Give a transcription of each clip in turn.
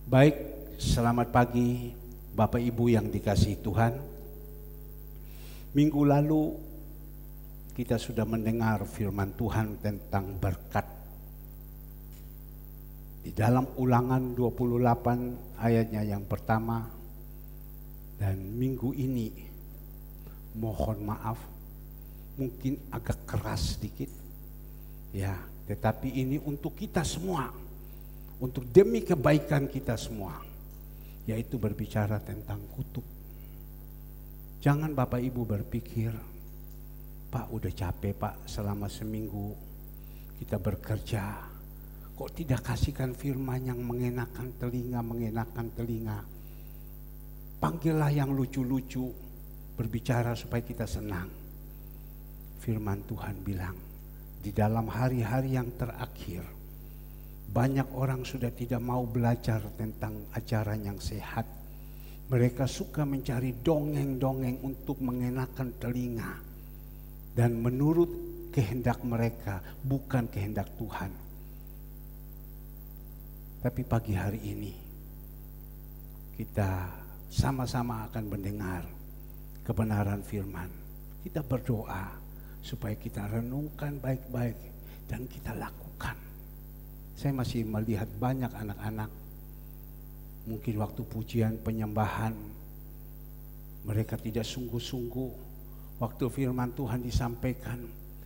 Baik, selamat pagi Bapak Ibu yang dikasihi Tuhan. Minggu lalu kita sudah mendengar firman Tuhan tentang berkat. Di dalam Ulangan 28 ayatnya yang pertama. Dan minggu ini mohon maaf mungkin agak keras sedikit. Ya, tetapi ini untuk kita semua. Untuk demi kebaikan kita semua. Yaitu berbicara tentang kutuk. Jangan Bapak Ibu berpikir, Pak udah capek Pak selama seminggu kita bekerja. Kok tidak kasihkan firman yang mengenakan telinga. Panggillah yang lucu-lucu, berbicara supaya kita senang. Firman Tuhan bilang, di dalam hari-hari yang terakhir, banyak orang sudah tidak mau belajar tentang ajaran yang sehat. Mereka suka mencari dongeng-dongeng untuk mengenakan telinga. Dan menurut kehendak mereka, bukan kehendak Tuhan. Tapi pagi hari ini, kita sama-sama akan mendengar kebenaran firman. Kita berdoa supaya kita renungkan baik-baik dan kita lakukan. Saya masih melihat banyak anak-anak, mungkin waktu pujian penyembahan, mereka tidak sungguh-sungguh. Waktu firman Tuhan disampaikan,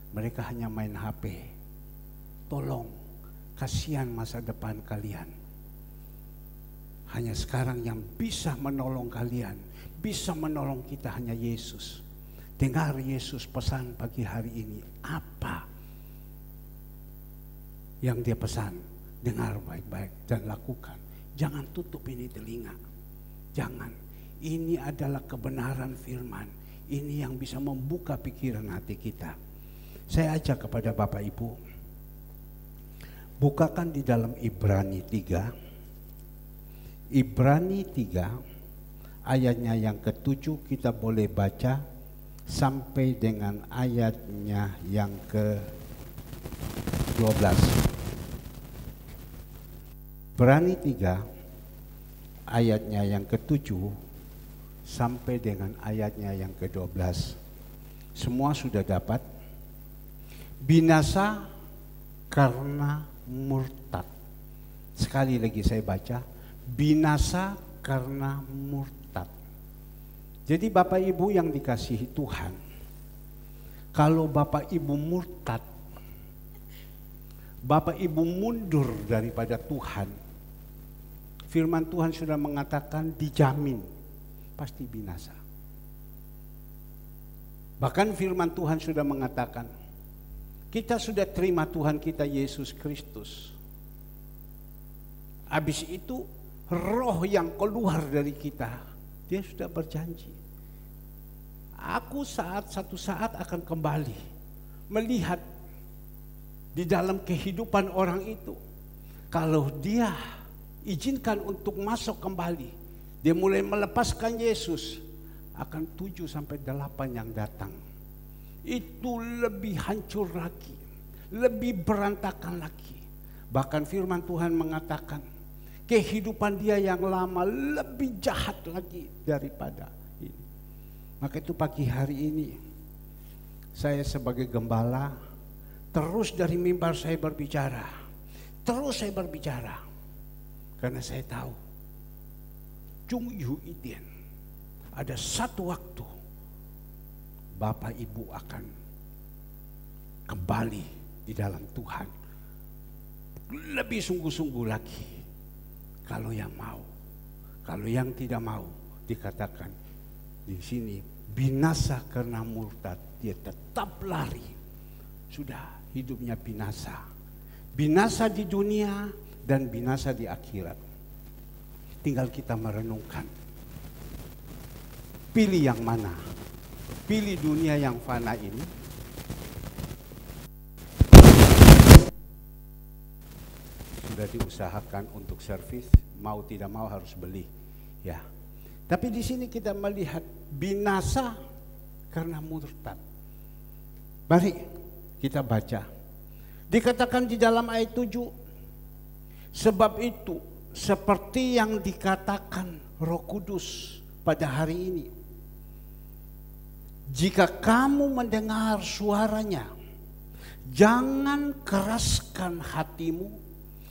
mereka hanya main HP. Tolong, kasihan masa depan kalian. Hanya sekarang yang bisa menolong kalian, bisa menolong kita hanya Yesus. Dengar Yesus pesan pagi hari ini, apa yang dia pesan? Dengar baik-baik dan lakukan. Jangan tutup ini telinga. Jangan. Ini adalah kebenaran firman. Ini yang bisa membuka pikiran hati kita. Saya ajak kepada Bapak Ibu, bukakan di dalam Ibrani 3. Ibrani 3 ayatnya yang ke-7 kita boleh baca sampai dengan ayatnya yang ke-12. Ibrani 3 ayatnya yang ke-7 sampai dengan ayatnya yang ke-12. Semua sudah dapat. Binasa karena murtad. Sekali lagi saya baca. Binasa karena murtad. Jadi Bapak Ibu yang dikasihi Tuhan, kalau Bapak Ibu murtad, Bapak Ibu mundur daripada Tuhan, firman Tuhan sudah mengatakan dijamin pasti binasa. Bahkan firman Tuhan sudah mengatakan, kita sudah terima Tuhan kita Yesus Kristus. Habis itu roh yang keluar dari kita, dia sudah berjanji, aku satu saat akan kembali melihat di dalam kehidupan orang itu. Kalau dia izinkan untuk masuk kembali, dia mulai melepaskan Yesus, akan 7-8 yang datang. Itu lebih hancur lagi, lebih berantakan lagi. Bahkan firman Tuhan mengatakan, kehidupan dia yang lama lebih jahat lagi daripada ini. Maka itu pagi hari ini, saya sebagai gembala, terus dari mimbar saya berbicara. Terus saya berbicara. Karena saya tahu, Chung Yu Iden, ada satu waktu, Bapak Ibu akan kembali di dalam Tuhan. Lebih sungguh-sungguh lagi. Kalau yang mau, kalau yang tidak mau, dikatakan di sini binasa karena murtad, dia tetap lari. Sudah hidupnya binasa. Binasa di dunia dan binasa di akhirat. Tinggal kita merenungkan. Pilih yang mana? Pilih dunia yang fana ini, sudah diusahakan untuk servis, mau tidak mau harus beli, ya. Tapi di sini kita melihat binasa karena murtad. Mari kita baca. Dikatakan di dalam ayat 7, sebab itu seperti yang dikatakan Roh Kudus pada hari ini. Jika kamu mendengar suaranya, jangan keraskan hatimu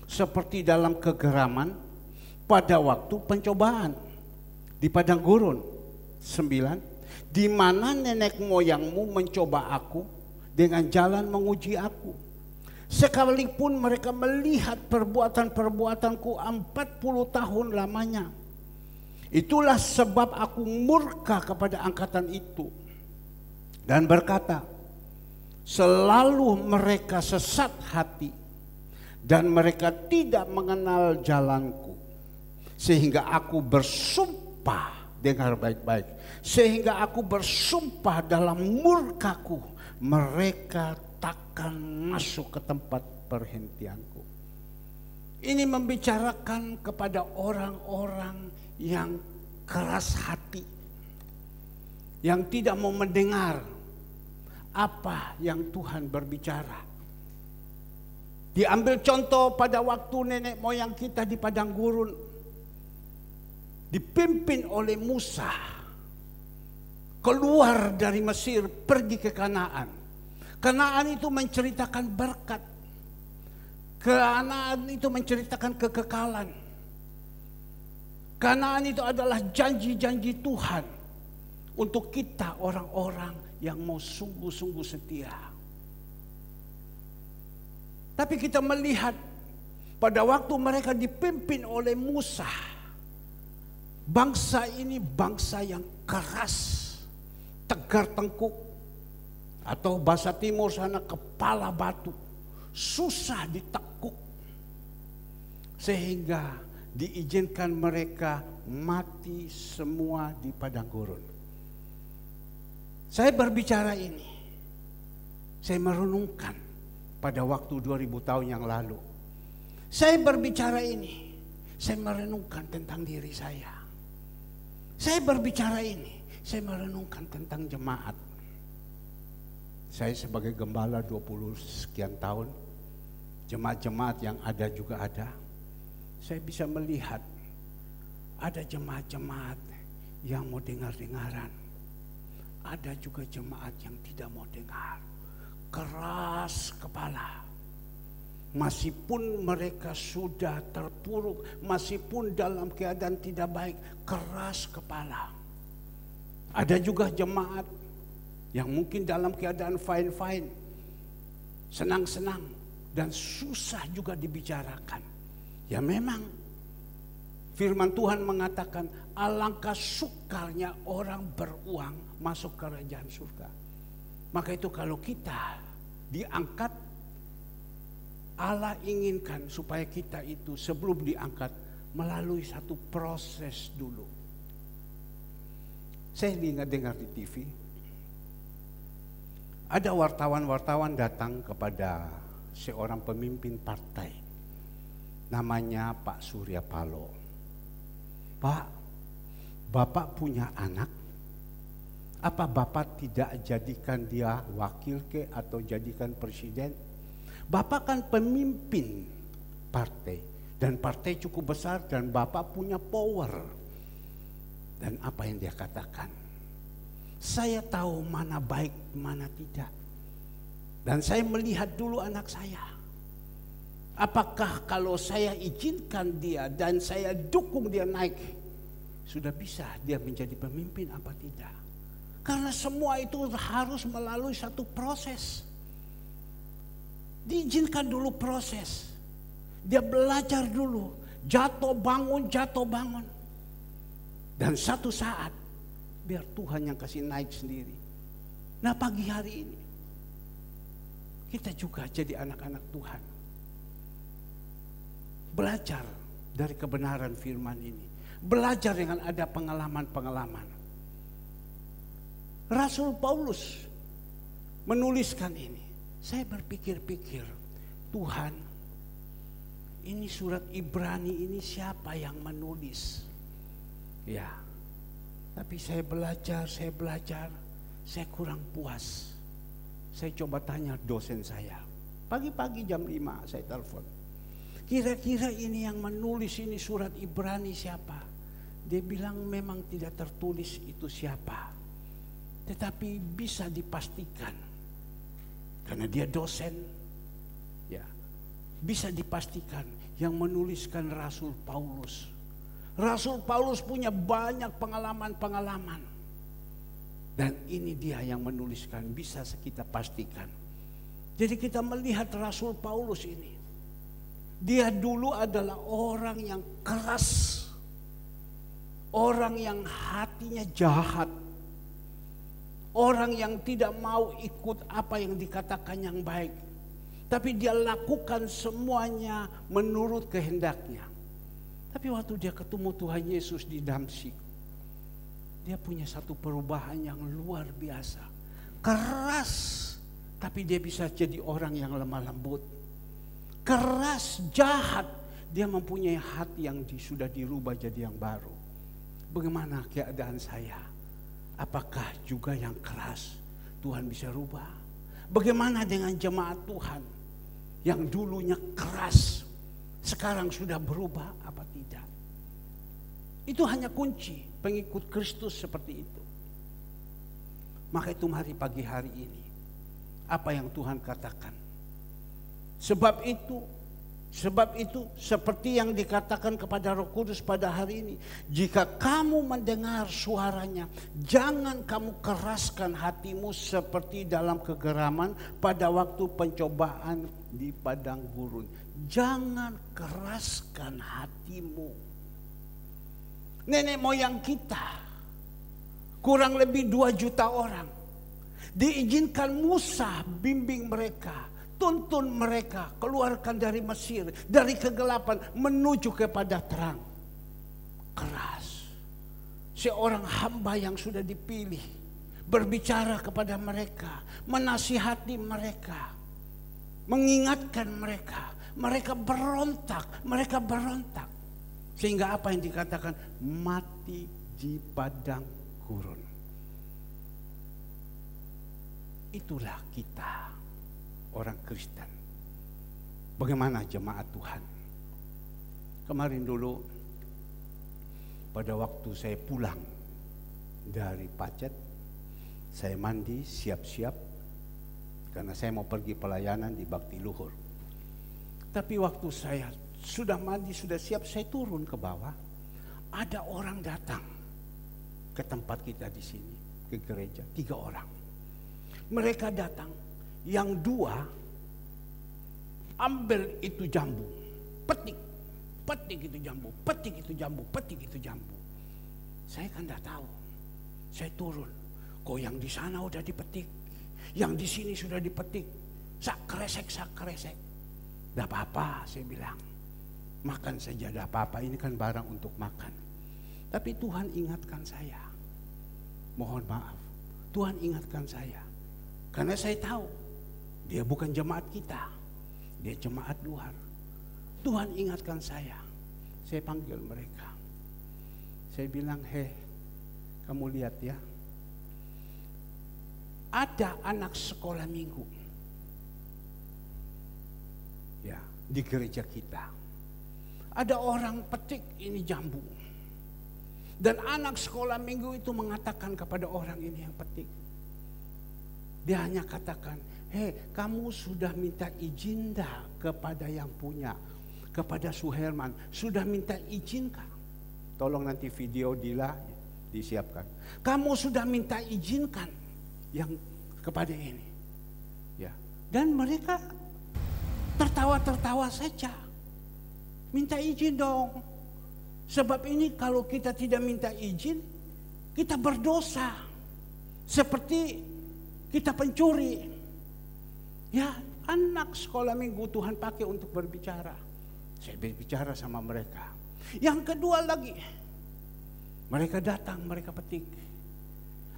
seperti dalam kegeraman pada waktu pencobaan di padang gurun. 9, di mana nenek moyangmu mencoba aku dengan jalan menguji aku. Sekalipun mereka melihat perbuatan-perbuatanku 40 tahun lamanya. Itulah sebab aku murka kepada angkatan itu dan berkata, selalu mereka sesat hati dan mereka tidak mengenal jalanku. Sehingga aku bersumpah, dengar baik-baik, sehingga aku bersumpah dalam murkaku, mereka takkan masuk ke tempat perhentianku. Ini membicarakan kepada orang-orang yang keras hati, yang tidak mau mendengar apa yang Tuhan berbicara. Diambil contoh pada waktu nenek moyang kita di padang gurun, dipimpin oleh Musa keluar dari Mesir pergi ke Kanaan. Kanaan itu menceritakan berkat. Kanaan itu menceritakan kekekalan. Kanaan itu adalah janji-janji Tuhan untuk kita orang-orang yang mau sungguh-sungguh setia. Tapi kita melihat pada waktu mereka dipimpin oleh Musa, bangsa ini bangsa yang keras, tegar tengkuk, atau bahasa timur sana kepala batu, susah ditekuk, sehingga diizinkan mereka mati semua di padang gurun. Saya berbicara ini, saya merenungkan pada waktu 2000 tahun yang lalu. Saya berbicara ini, saya merenungkan tentang diri saya. Saya berbicara ini, saya merenungkan tentang jemaat. Saya sebagai gembala 20 sekian tahun, jemaat-jemaat yang ada juga ada. Saya bisa melihat ada jemaat-jemaat yang mau dengar-dengaran. Ada juga jemaat yang tidak mau dengar. Keras kepala. Meskipun mereka sudah terpuruk, meskipun dalam keadaan tidak baik, keras kepala. Ada juga jemaat yang mungkin dalam keadaan fine-fine, senang-senang, dan susah juga dibicarakan. Ya memang firman Tuhan mengatakan alangkah sukarnya orang beruang masuk kerajaan surga. Maka itu kalau kita diangkat, Allah inginkan supaya kita itu sebelum diangkat melalui satu proses dulu. Saya dengar di TV, ada wartawan-wartawan datang kepada seorang pemimpin partai. Namanya Pak Surya Paloh. Pak, Bapak punya anak? Apa Bapak tidak jadikan dia wakil ke atau jadikan presiden? Bapak kan pemimpin partai. Dan partai cukup besar dan Bapak punya power. Dan apa yang dia katakan? Saya tahu mana baik, mana tidak. Dan saya melihat dulu anak saya. Apakah kalau saya izinkan dia dan saya dukung dia naik, sudah bisa dia menjadi pemimpin apa tidak? Karena semua itu harus melalui satu proses. Diizinkan dulu proses. Dia belajar dulu, jatuh bangun. Dan satu saat, biar Tuhan yang kasih naik sendiri. Nah pagi hari ini, kita juga jadi anak-anak Tuhan. Belajar dari kebenaran firman ini. Belajar dengan ada pengalaman-pengalaman. Rasul Paulus menuliskan ini. Saya berpikir-pikir, Tuhan, ini surat Ibrani ini siapa yang menulis? Ya, tapi saya belajar, saya kurang puas. Saya coba tanya dosen saya. Pagi-pagi jam 5 saya telepon. Kira-kira ini yang menulis ini surat Ibrani siapa? Dia bilang memang tidak tertulis itu siapa. Tetapi bisa dipastikan. Karena dia dosen. Ya, bisa dipastikan yang menuliskan Rasul Paulus. Rasul Paulus punya banyak pengalaman-pengalaman. Dan ini dia yang menuliskan, bisa kita pastikan. Jadi kita melihat Rasul Paulus ini. Dia dulu adalah orang yang keras. Orang yang hatinya jahat. Orang yang tidak mau ikut apa yang dikatakan yang baik. Tapi dia lakukan semuanya menurut kehendaknya. Tapi waktu dia ketemu Tuhan Yesus di Damsyik, dia punya satu perubahan yang luar biasa. Keras, tapi dia bisa jadi orang yang lemah lembut. Keras, jahat, dia mempunyai hati yang sudah dirubah jadi yang baru. Bagaimana keadaan saya? Apakah juga yang keras Tuhan bisa rubah? Bagaimana dengan jemaat Tuhan yang dulunya keras, sekarang sudah berubah apa tidak? Itu hanya kunci pengikut Kristus seperti itu. Maka itu mari pagi hari ini, apa yang Tuhan katakan. Sebab itu seperti yang dikatakan kepada Roh Kudus pada hari ini, jika kamu mendengar suaranya, jangan kamu keraskan hatimu seperti dalam kegeraman pada waktu pencobaan di padang gurun. Jangan keraskan hatimu. Nenek moyang kita kurang lebih 2 juta orang, diizinkan Musa bimbing mereka, tuntun mereka, keluarkan dari Mesir, dari kegelapan menuju kepada terang. Keras. Seorang hamba yang sudah dipilih berbicara kepada mereka, menasihati mereka, mengingatkan mereka. Mereka berontak. Sehingga apa yang dikatakan? Mati di padang gurun. Itulah kita, orang Kristen. Bagaimana jemaat Tuhan? Kemarin dulu pada waktu saya pulang dari Pacet, saya mandi siap-siap karena saya mau pergi pelayanan di Bakti Luhur. Tapi waktu saya sudah mandi, sudah siap, saya turun ke bawah. Ada orang datang ke tempat kita di sini, ke gereja, 3 orang. Mereka datang. Yang 2 ambil itu jambu, petik itu jambu, petik itu jambu. Saya kan tidak tahu. Saya turun. Kok yang di sana udah dipetik, yang di sini sudah dipetik. Sak kresek. Tidak apa-apa, saya bilang. Makan saja, tidak apa-apa. Ini kan barang untuk makan. Tapi Tuhan ingatkan saya. Mohon maaf. Tuhan ingatkan saya. Karena saya tahu dia bukan jemaat kita, dia jemaat luar. Tuhan ingatkan saya. Saya panggil mereka. Saya bilang, kamu lihat ya. Ada anak sekolah minggu. Ya, di gereja kita. Ada orang petik ini jambu. Dan anak sekolah minggu itu mengatakan kepada orang ini yang petik. Dia hanya katakan, kamu sudah minta izin dah kepada yang punya, kepada Suherman, sudah minta izin kah? Tolong nanti video Dila disiapkan. Kamu sudah minta izinkan yang kepada ini. Ya. Dan mereka tertawa-tertawa saja. Minta izin dong. Sebab ini kalau kita tidak minta izin, kita berdosa. Seperti kita pencuri. Ya, anak sekolah minggu Tuhan pakai untuk berbicara. Saya berbicara sama mereka. Yang kedua lagi, mereka datang, mereka petik.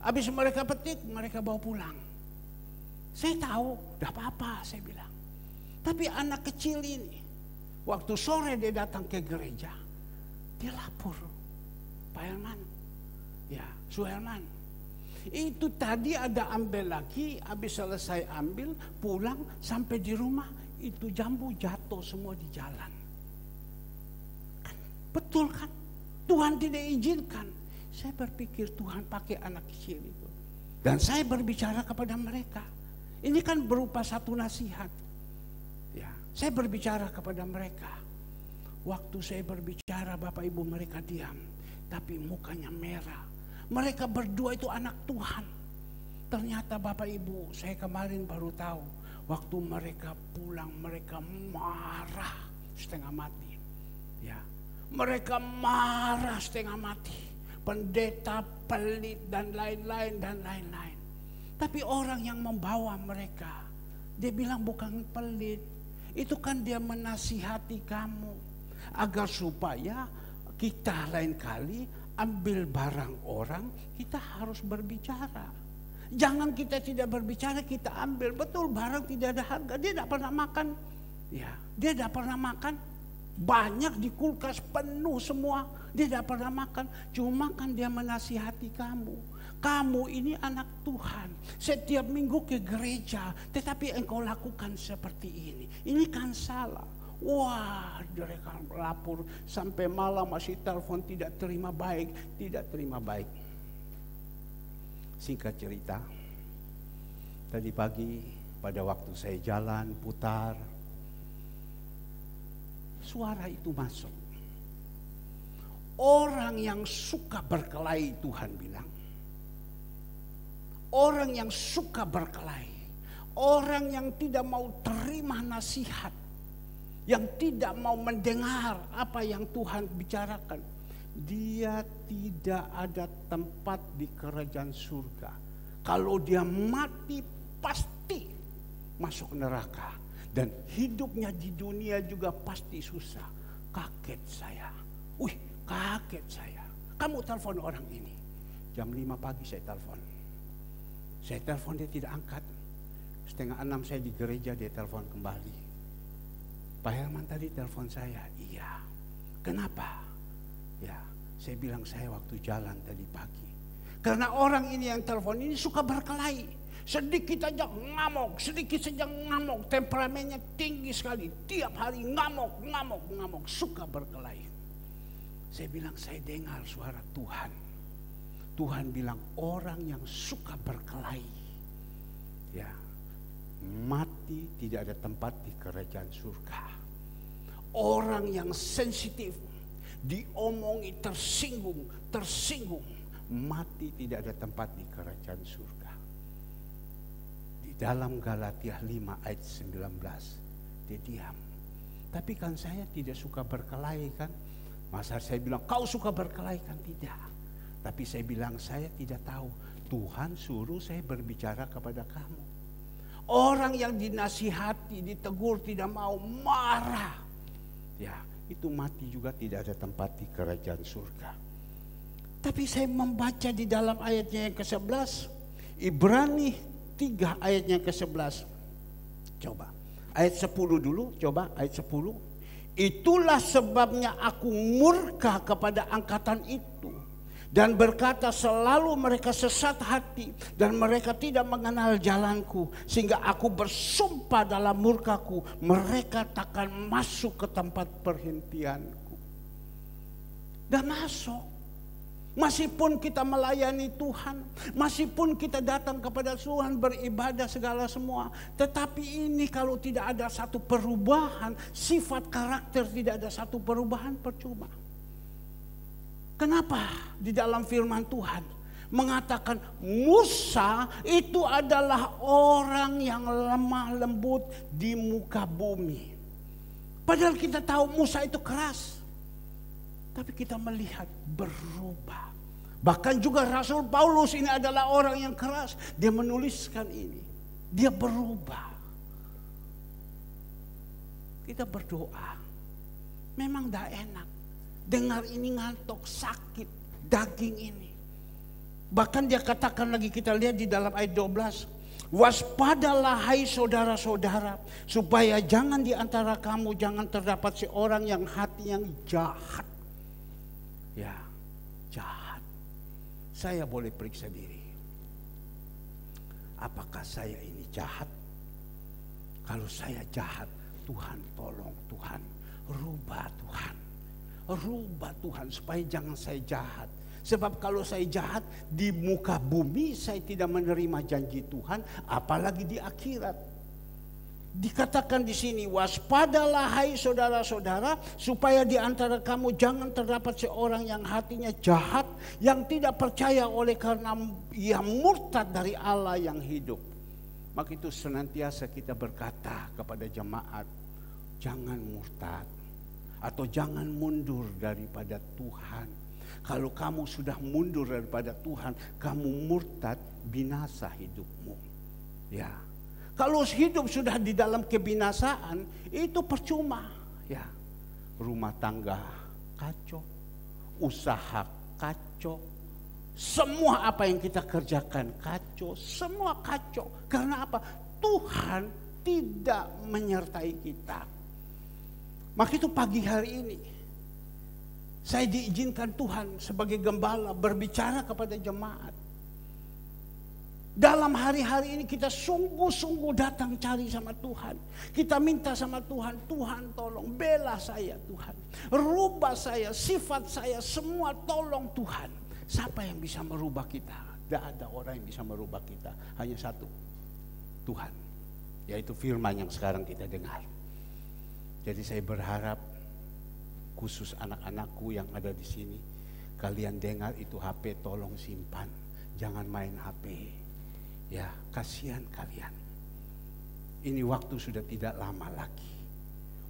Habis mereka petik, mereka bawa pulang. Saya tahu, udah apa-apa, saya bilang. Tapi anak kecil ini, waktu sore dia datang ke gereja, dia lapor, Pak Herman, ya Suherman, itu tadi ada ambil lagi, habis selesai ambil, pulang sampai di rumah, itu jambu jatuh semua di jalan. Betul kan? Tuhan tidak izinkan. Saya berpikir Tuhan pakai anak kecil itu. Dan saya berbicara kepada mereka. Ini kan berupa satu nasihat. Ya, saya berbicara kepada mereka. Waktu saya berbicara, Bapak Ibu, mereka diam. Tapi mukanya merah. Mereka berdua itu anak Tuhan. Ternyata Bapak Ibu, saya kemarin baru tahu. Waktu mereka pulang, mereka marah setengah mati. Ya, mereka marah setengah mati. Pendeta, pelit, dan lain-lain, dan lain-lain. Tapi orang yang membawa mereka, dia bilang bukan pelit. Itu kan dia menasihati kamu. Agar supaya kita lain kali ambil barang orang, kita harus berbicara. Jangan kita tidak berbicara, kita ambil. Betul, barang tidak ada harga. Dia tidak pernah makan. Ya, dia tidak pernah makan. Banyak di kulkas penuh semua. Dia tidak pernah makan. Cuma kan dia menasihati kamu. Kamu ini anak Tuhan. Setiap minggu ke gereja. Tetapi engkau lakukan seperti ini. Ini kan salah. Wah, mereka lapor sampai malam masih telepon, tidak terima baik. Tidak terima baik. Singkat cerita. Tadi pagi pada waktu saya jalan putar. Suara itu masuk. Orang yang suka berkelahi, Tuhan bilang. Orang yang suka berkelahi. Orang yang tidak mau terima nasihat. Yang tidak mau mendengar apa yang Tuhan bicarakan. Dia tidak ada tempat di kerajaan surga. Kalau dia mati pasti masuk neraka. Dan hidupnya di dunia juga pasti susah. Kaget saya. Kaget saya. Kamu telepon orang ini. Jam 5 pagi saya telepon. Saya telepon, dia tidak angkat. 5:30 saya di gereja, dia telepon kembali. Pak Herman tadi telepon saya. Iya. Kenapa? Ya, saya bilang saya waktu jalan tadi pagi. Karena orang ini yang telepon ini suka berkelahi. Sedikit aja ngamuk, sedikit saja ngamuk. Temperamennya tinggi sekali. Tiap hari ngamuk, suka berkelahi. Saya bilang, saya dengar suara Tuhan. Tuhan bilang orang yang suka berkelahi, ya, mati tidak ada tempat di kerajaan surga. Orang yang sensitif, diomongi tersinggung, mati tidak ada tempat di kerajaan surga. Di dalam Galatia 5 ayat 19, dia diam. Tapi kan saya tidak suka berkelahi kan. Masa saya bilang, kau suka berkelahi kan? Tidak. Tapi saya bilang, saya tidak tahu. Tuhan suruh saya berbicara kepada kamu. Orang yang dinasihati, ditegur, tidak mau, marah. Ya, itu mati juga tidak ada tempat di kerajaan surga. Tapi saya membaca di dalam ayatnya yang ke-11. Ibrani 3 ayatnya yang ke-11. Coba. Ayat 10 dulu, coba ayat 10. Itulah sebabnya aku murka kepada angkatan itu dan berkata selalu mereka sesat hati dan mereka tidak mengenal jalanku, sehingga aku bersumpah dalam murkaku mereka takkan masuk ke tempat perhentianku. Dan masuk. Masipun kita melayani Tuhan, masipun kita datang kepada Tuhan beribadah segala semua, tetapi ini kalau tidak ada satu perubahan, sifat karakter tidak ada satu perubahan, percuma. Kenapa di dalam firman Tuhan mengatakan Musa itu adalah orang yang lemah lembut di muka bumi. Padahal kita tahu Musa itu keras. Tapi kita melihat berubah. Bahkan juga Rasul Paulus ini adalah orang yang keras. Dia menuliskan ini. Dia berubah. Kita berdoa. Memang tidak enak. Dengar ini ngantuk, sakit, daging ini. Bahkan dia katakan lagi, kita lihat di dalam ayat 12. Waspadalah hai saudara-saudara, supaya jangan di antara kamu jangan terdapat seorang yang hati yang jahat. Ya, jahat. Saya boleh periksa diri. Apakah saya ini jahat? Kalau saya jahat, Tuhan tolong, Tuhan rubah, Tuhan. rubah Tuhan supaya jangan saya jahat. Sebab kalau saya jahat di muka bumi saya tidak menerima janji Tuhan, apalagi di akhirat. Dikatakan di sini, waspadalah hai saudara-saudara, supaya di antara kamu jangan terdapat seorang yang hatinya jahat, yang tidak percaya oleh karena ia murtad dari Allah yang hidup. Maka itu senantiasa kita berkata kepada jemaat, jangan murtad atau jangan mundur daripada Tuhan. Kalau kamu sudah mundur daripada Tuhan, kamu murtad, binasa hidupmu. Ya. Kalau hidup sudah di dalam kebinasaan, itu percuma. Ya, rumah tangga kacau, usaha kacau, semua apa yang kita kerjakan kacau, semua kacau. Karena apa? Tuhan tidak menyertai kita. Maka itu pagi hari ini, saya diizinkan Tuhan sebagai gembala berbicara kepada jemaat. Dalam hari-hari ini kita sungguh-sungguh datang cari sama Tuhan. Kita minta sama Tuhan, Tuhan tolong bela saya Tuhan. Rubah saya, sifat saya, semua tolong Tuhan. Siapa yang bisa merubah kita? Tidak ada orang yang bisa merubah kita. Hanya satu, Tuhan. Yaitu firman yang sekarang kita dengar. Jadi saya berharap khusus anak-anakku yang ada di sini, kalian dengar itu HP tolong simpan. Jangan main HP. Ya, kasihan kalian. Ini waktu sudah tidak lama lagi.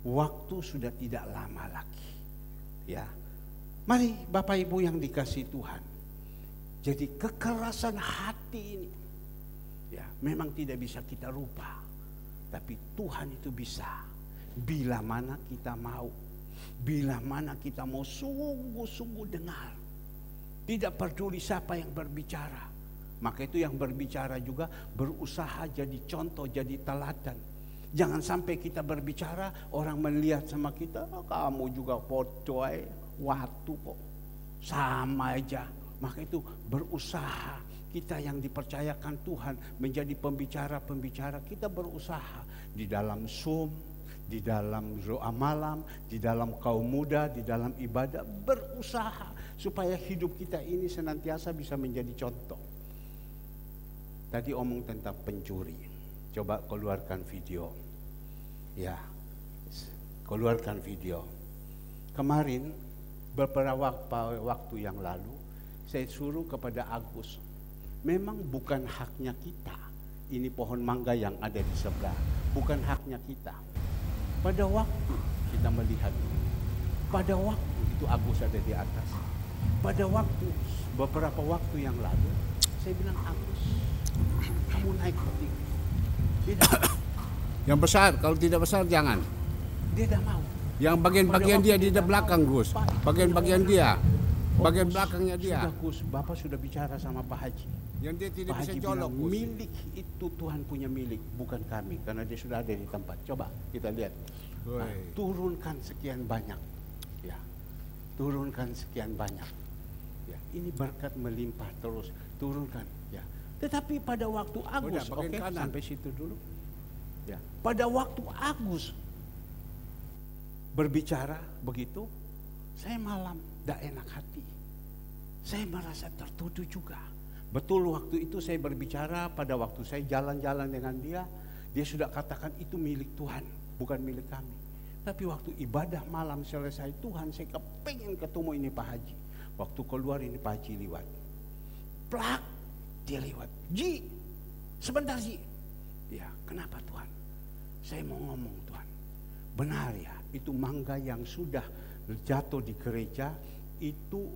Waktu sudah tidak lama lagi. Ya. Mari Bapak Ibu yang dikasihi Tuhan. Jadi kekerasan hati ini, ya, memang tidak bisa kita rubah. Tapi Tuhan itu bisa. Bila mana kita mau. Bila mana kita mau sungguh-sungguh dengar. Tidak peduli siapa yang berbicara. Maka itu yang berbicara juga berusaha jadi contoh, jadi teladan. Jangan sampai kita berbicara, orang melihat sama kita, oh, kamu juga pocoy, waktu kok, sama aja. Maka itu berusaha, kita yang dipercayakan Tuhan menjadi pembicara-pembicara, kita berusaha di dalam Zoom, di dalam doa malam, di dalam kaum muda, di dalam ibadah, berusaha supaya hidup kita ini senantiasa bisa menjadi contoh. Tadi omong tentang pencuri. Coba keluarkan video. Ya, keluarkan video. Kemarin beberapa waktu yang lalu saya suruh kepada Agus. Memang bukan haknya kita. Ini pohon mangga yang ada di sebelah. Bukan haknya kita. Pada waktu kita melihat, pada waktu itu Agus ada di atas. Pada waktu beberapa waktu yang lalu saya bilang, Agus, kamu naik ke tinggi. Tidak. Yang besar, kalau tidak besar jangan. Dia tidak mau. Yang bagian-bagian dia di belakang, Gus. Bagian-bagian dia. Bagian belakangnya dia. Sudah, Gus, Bapak sudah bicara sama Pak Haji. Yang dia tidak Pak bisa Haji colok, bilang, Gus. milik itu Tuhan punya milik, bukan kami. Karena dia sudah ada di tempat. Coba kita lihat. Nah, turunkan sekian banyak. Ya, turunkan sekian banyak. Ya, ini berkat melimpah terus. Turunkan. Ya. Tetapi pada waktu Agus, oke, sampai situ dulu. Ya. Pada waktu Agus berbicara begitu, saya malam tidak enak hati. Saya merasa tertuduh juga. Betul waktu itu saya berbicara, pada waktu saya jalan-jalan dengan dia, dia sudah katakan itu milik Tuhan, bukan milik kami. Tapi waktu ibadah malam selesai, Tuhan saya kepengen ketemu ini Pak Haji. Waktu keluar ini Pak Haji lewat. Plak, dia lewat. Ji, sebentar Ji. Ya, kenapa Tuhan? Saya mau ngomong Tuhan. Benar ya, itu mangga yang sudah jatuh di gereja, itu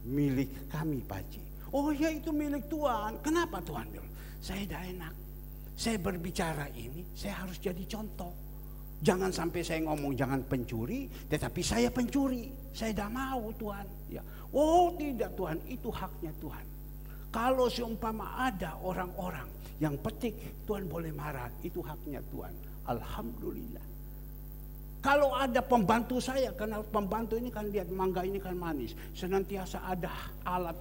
milik kami Pak Haji. Oh ya, itu milik Tuhan. Kenapa Tuhan? Saya tidak enak. Saya berbicara ini, saya harus jadi contoh. Jangan sampai saya ngomong jangan pencuri, tetapi saya pencuri. Saya tidak mau Tuhan. Ya. Oh tidak Tuhan, itu haknya Tuhan. Kalau seumpama ada orang-orang yang petik, Tuhan boleh marah, itu haknya Tuhan. Alhamdulillah. Kalau ada pembantu saya, karena pembantu ini kan lihat mangga ini kan manis, senantiasa ada alat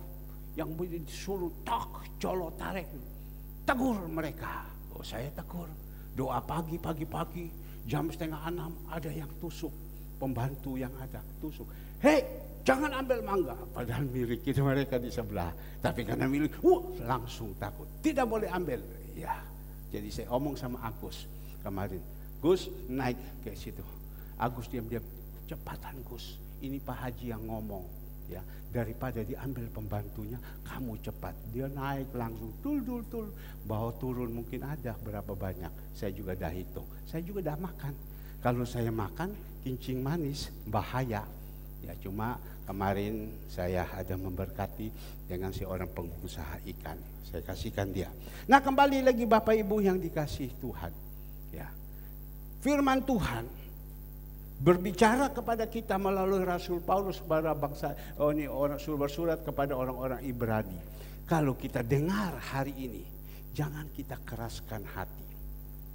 yang disuruh tok, jolo, tarik, tegur mereka. Oh saya tegur, doa pagi, jam 5:30 ada yang tusuk, pembantu yang ada tusuk. hei jangan ambil mangga. Padahal milik kita mereka di sebelah. Tapi karena milik, langsung takut. Tidak boleh ambil. Ya, jadi saya omong sama Agus kemarin. Gus naik ke situ. Agus diam-diam, cepatan Gus. Ini Pak Haji yang ngomong. Ya, daripada diambil pembantunya, kamu cepat. Dia naik langsung, tul. Bawa turun mungkin ada berapa banyak. Saya juga dah hitung. Saya juga dah makan. Kalau saya makan, kincing manis, bahaya. Ya, cuma kemarin saya ada memberkati dengan seorang pengusaha ikan. Saya kasihkan dia. Nah, kembali lagi Bapak Ibu yang dikasih Tuhan. Ya, firman Tuhan berbicara kepada kita melalui Rasul Paulus kepada bangsa ini orang bersurat kepada orang-orang Ibrani. Kalau kita dengar hari ini, jangan kita keraskan hati.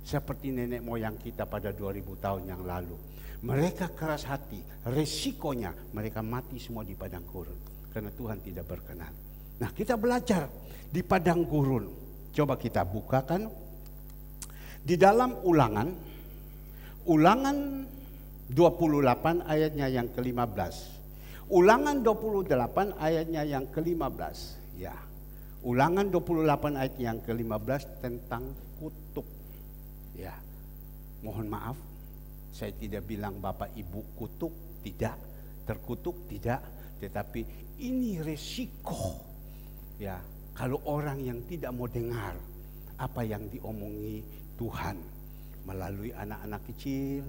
Seperti nenek moyang kita pada 2000 tahun yang lalu. Mereka keras hati, resikonya mereka mati semua di padang gurun karena Tuhan tidak berkenan. Nah, kita belajar di padang gurun. Coba kita bukakan di dalam Ulangan 28 ayatnya yang ke-15. Ulangan 28 ayatnya yang ke-15. Ya. Ulangan 28 ayat yang ke-15 tentang kutuk. Ya. Mohon maaf, saya tidak bilang Bapak Ibu kutuk, tidak. Terkutuk, tidak. Tetapi ini resiko. Ya, kalau orang yang tidak mau dengar apa yang diomongi Tuhan melalui anak-anak kecil.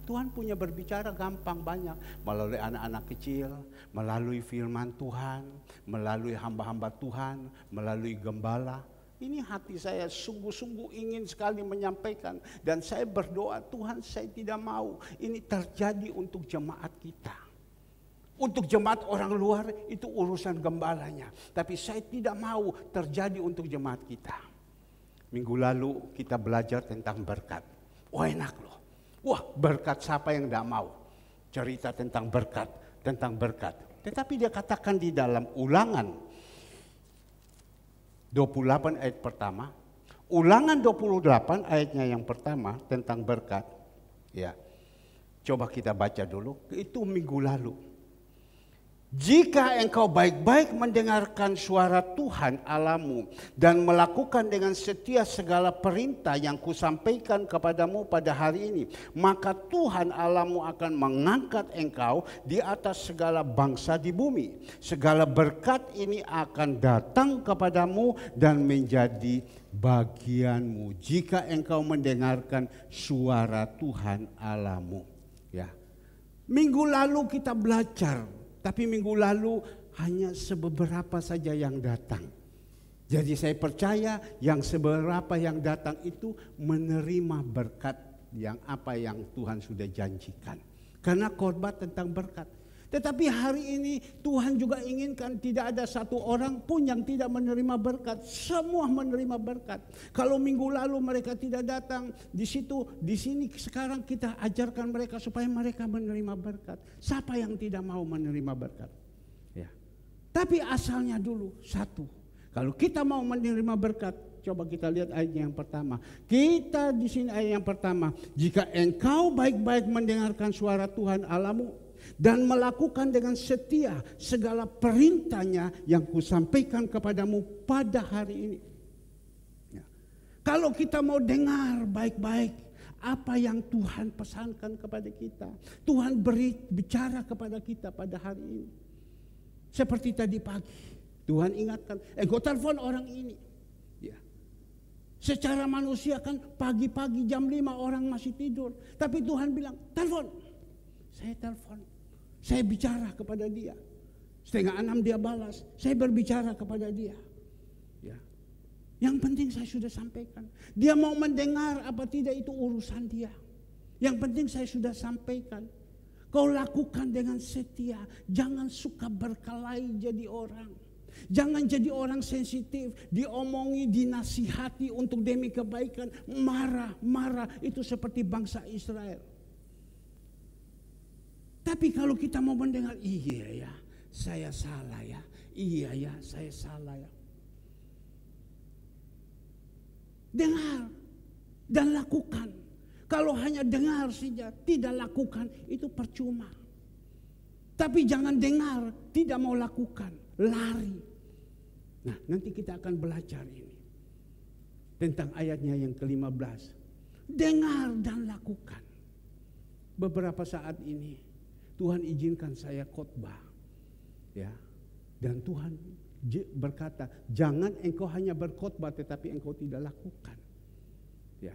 Tuhan punya berbicara gampang banyak melalui anak-anak kecil, melalui firman Tuhan, melalui hamba-hamba Tuhan, melalui gembala. Ini hati saya sungguh-sungguh ingin sekali menyampaikan. Dan saya berdoa, Tuhan saya tidak mau ini terjadi untuk jemaat kita. Untuk jemaat orang luar itu urusan gembalanya. Tapi saya tidak mau terjadi untuk jemaat kita. Minggu lalu kita belajar tentang berkat. Wah, enak loh. Wah, berkat siapa yang tidak mau? Cerita tentang berkat. Tetapi dia katakan di dalam Ulangan 28 ayat pertama, Ulangan 28 ayatnya yang pertama tentang berkat. Ya, coba kita baca dulu. Itu minggu lalu. Jika engkau baik-baik mendengarkan suara Tuhan Allahmu dan melakukan dengan setia segala perintah yang kusampaikan kepadamu pada hari ini, maka Tuhan Allahmu akan mengangkat engkau di atas segala bangsa di bumi. Segala berkat ini akan datang kepadamu dan menjadi bagianmu jika engkau mendengarkan suara Tuhan Allahmu. Ya. Minggu lalu kita belajar. Tapi minggu lalu hanya sebeberapa saja yang datang. Jadi saya percaya yang seberapa yang datang itu menerima berkat yang apa yang Tuhan sudah janjikan. Karena khotbah tentang berkat. Tetapi hari ini Tuhan juga inginkan tidak ada satu orang pun yang tidak menerima berkat. Semua menerima berkat. Kalau minggu lalu mereka tidak datang di situ, di sini sekarang kita ajarkan mereka supaya mereka menerima berkat. Siapa yang tidak mau menerima berkat? Ya. Tapi asalnya dulu satu. Kalau kita mau menerima berkat, coba kita lihat ayat yang pertama. Kita di sini ayat yang pertama. Jika engkau baik-baik mendengarkan suara Tuhan Allahmu dan melakukan dengan setia segala perintahnya yang kusampaikan kepadamu pada hari ini. Ya. Kalau kita mau dengar baik-baik apa yang Tuhan pesankan kepada kita, Tuhan bicara kepada kita pada hari ini. Seperti tadi pagi, Tuhan ingatkan, kau telepon orang ini. Ya. Secara manusia kan pagi-pagi jam 5 orang masih tidur. Tapi Tuhan bilang, telepon. Saya telepon. Saya bicara kepada dia. 5:30 dia balas. Saya berbicara kepada dia. Ya. Yang penting saya sudah sampaikan. Dia mau mendengar apa tidak itu urusan dia. Yang penting saya sudah sampaikan. Kau lakukan dengan setia. Jangan suka berkelahi jadi orang. Jangan jadi orang sensitif. Diomongi, dinasihati untuk demi kebaikan. Marah. Itu seperti bangsa Israel. Tapi kalau kita mau mendengar, iya ya, saya salah ya. Iya ya, saya salah ya. Dengar dan lakukan. Kalau hanya dengar saja, tidak lakukan, itu percuma. Tapi jangan dengar, tidak mau lakukan, lari. Nah, nanti kita akan belajar ini tentang ayatnya yang ke-15. Dengar dan lakukan. Beberapa saat ini Tuhan izinkan saya khotbah, ya. Dan Tuhan berkata, jangan engkau hanya berkhotbah tetapi engkau tidak lakukan. Ya.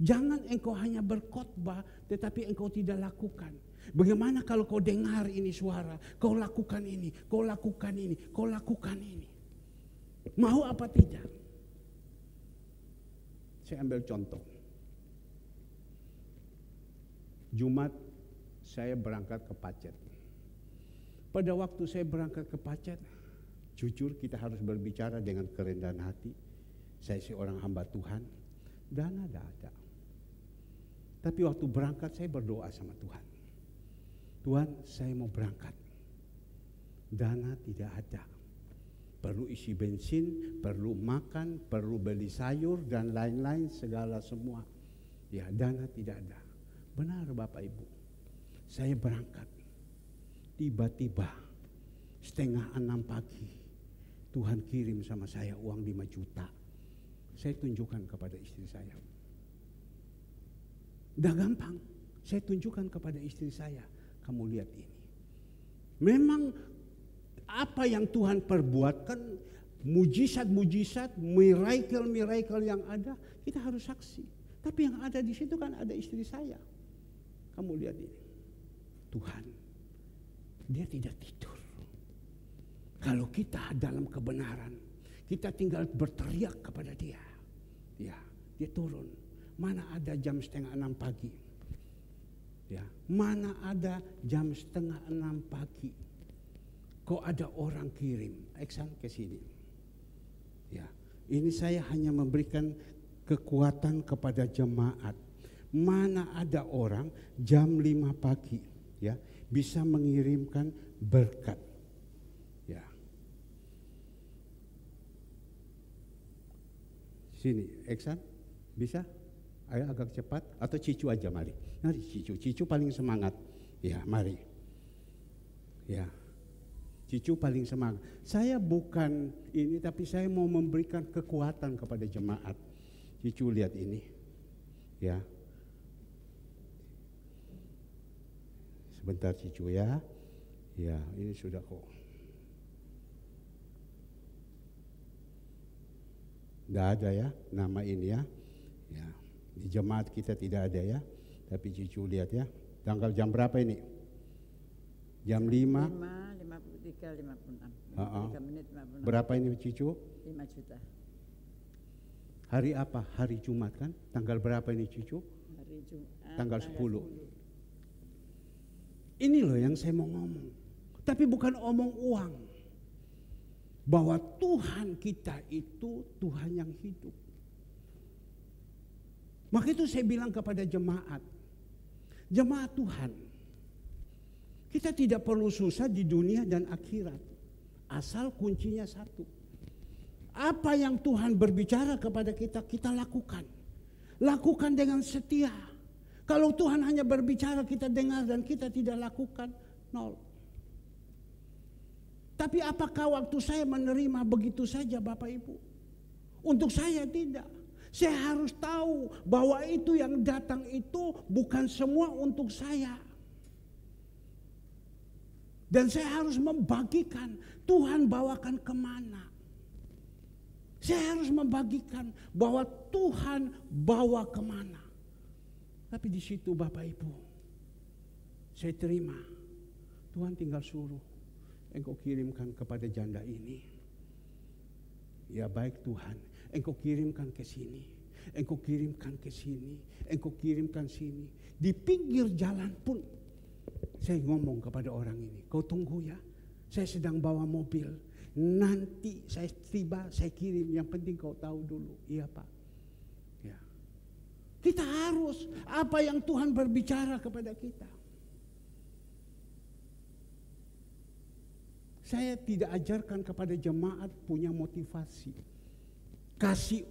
Jangan engkau hanya berkhotbah tetapi engkau tidak lakukan. Bagaimana kalau kau dengar ini suara, kau lakukan ini, kau lakukan ini, kau lakukan ini. Mau apa tidak? Saya ambil contoh. Jumat saya berangkat ke Pacet. Pada waktu saya berangkat ke Pacet, jujur kita harus berbicara dengan kerendahan hati. Saya seorang hamba Tuhan, dana tidak ada. Tapi waktu berangkat saya berdoa sama Tuhan. Tuhan, saya mau berangkat. Dana tidak ada. Perlu isi bensin, perlu makan, perlu beli sayur dan lain-lain segala semua. Ya, dana tidak ada. Benar Bapak Ibu. Saya berangkat. Tiba-tiba 5:30 pagi Tuhan kirim sama saya uang 5 juta. Saya tunjukkan kepada istri saya. Udah gampang. Saya tunjukkan kepada istri saya. Kamu lihat ini. Memang apa yang Tuhan perbuatkan, mujizat-mujizat, miracle-miracle yang ada, kita harus saksi. Tapi yang ada di situ kan ada istri saya. Kamu lihat ini. Tuhan, dia tidak tidur. Kalau kita dalam kebenaran, kita tinggal berteriak kepada dia. Ya, dia turun. Mana ada jam 5:30 pagi? Ya, mana ada jam 5:30 pagi? Kok ada orang kirim, Eksan ke sini. Ya, ini saya hanya memberikan kekuatan kepada jemaat. Mana ada orang jam 5 pagi, ya, bisa mengirimkan berkat. Ya. Sini, Eksan, bisa? Ayo agak cepat atau Cicu aja mari. Mari Cicu paling semangat. Ya, mari. Ya. Cicu paling semangat. Saya bukan ini tapi saya mau memberikan kekuatan kepada jemaat. Cicu lihat ini. Ya. Sebentar Cicu ya. Ya, ini sudah kok. Tidak ada ya nama ini ya. Ya. Di jemaat kita tidak ada ya. Tapi Cicu lihat ya. Tanggal jam berapa ini? Jam 5. 53, 56. 3 menit 56. Berapa ini Cicu? 5 juta. Hari apa? Hari Jumat kan? Tanggal berapa ini Cicu? Hari Jumat. Tanggal 10. Ini loh yang saya mau ngomong. Tapi bukan omong uang. Bahwa Tuhan kita itu Tuhan yang hidup. Maka itu saya bilang kepada jemaat. Jemaat Tuhan. Kita tidak perlu susah di dunia dan akhirat. Asal kuncinya satu. Apa yang Tuhan berbicara kepada kita, kita lakukan. Lakukan dengan setia. Kalau Tuhan hanya berbicara, kita dengar dan kita tidak lakukan, nol. Tapi apakah waktu saya menerima begitu saja Bapak Ibu? Untuk saya tidak. Saya harus tahu bahwa itu yang datang itu bukan semua untuk saya. Dan saya harus membagikan Tuhan bawakan kemana. Saya harus membagikan bahwa Tuhan bawa kemana. Tapi di situ Bapak Ibu, saya terima. Tuhan tinggal suruh, engkau kirimkan kepada janda ini. Ya baik Tuhan, engkau kirimkan ke sini. Engkau kirimkan ke sini. Engkau kirimkan sini. Di pinggir jalan pun saya ngomong kepada orang ini, kau tunggu ya, saya sedang bawa mobil. Nanti saya tiba, saya kirim. Yang penting kau tahu dulu. Iya Pak. Ya. Kita harus apa yang Tuhan berbicara kepada kita. Saya tidak ajarkan kepada jemaat punya motivasi. Kasih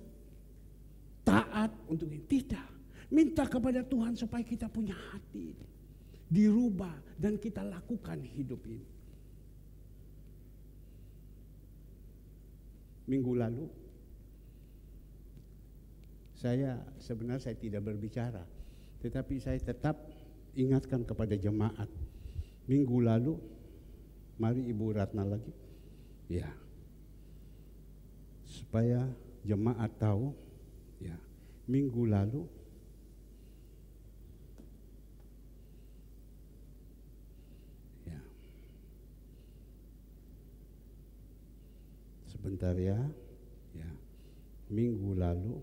taat untuk ini. Tidak. Minta kepada Tuhan supaya kita punya hati. dirubah, dan kita lakukan hidup ini. Minggu lalu, sebenarnya saya tidak berbicara, tetapi saya tetap ingatkan kepada jemaat. Minggu lalu, mari Ibu Ratna lagi, ya, supaya jemaat tahu, ya, minggu lalu sebentar ya, minggu lalu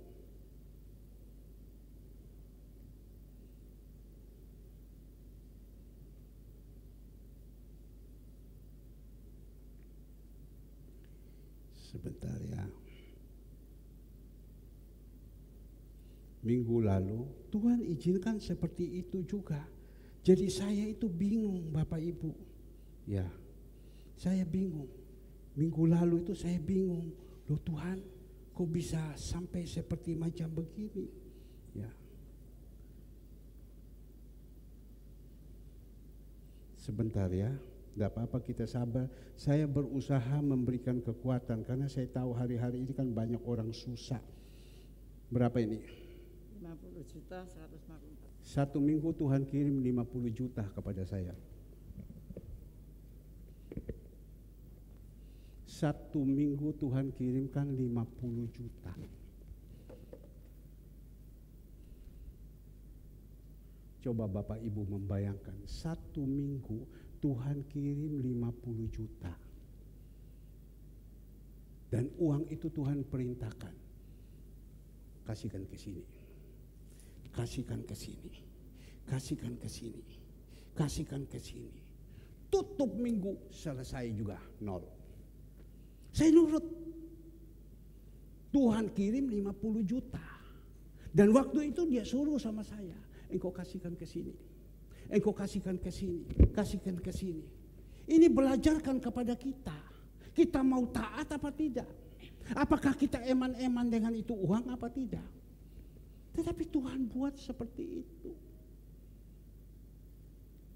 sebentar ya, minggu lalu Tuhan izinkan seperti itu juga. Jadi saya itu bingung, Bapak Ibu, ya, saya bingung. Minggu lalu itu saya bingung, loh Tuhan, kok bisa sampai seperti macam begini? Ya. Sebentar ya, tidak apa-apa, kita sabar. Saya berusaha memberikan kekuatan karena saya tahu hari-hari ini kan banyak orang susah. Berapa ini? 50 juta 154. Satu minggu Tuhan kirim 50 juta kepada saya. Satu minggu Tuhan kirimkan 50 juta. Coba Bapak Ibu membayangkan, satu minggu Tuhan kirim 50 juta. Dan uang itu Tuhan perintahkan, kasihkan ke sini, kasihkan ke sini, kasihkan ke sini, kasihkan ke sini. Tutup minggu, selesai juga, nol. Saya nurut. Tuhan kirim 50 juta. Dan waktu itu dia suruh sama saya, engkau kasihkan ke sini, engkau kasihkan ke sini, kasihkan ke sini. Ini belajarkan kepada kita. Kita mau taat apa tidak? Apakah kita eman-eman dengan itu uang apa tidak? Tetapi Tuhan buat seperti itu.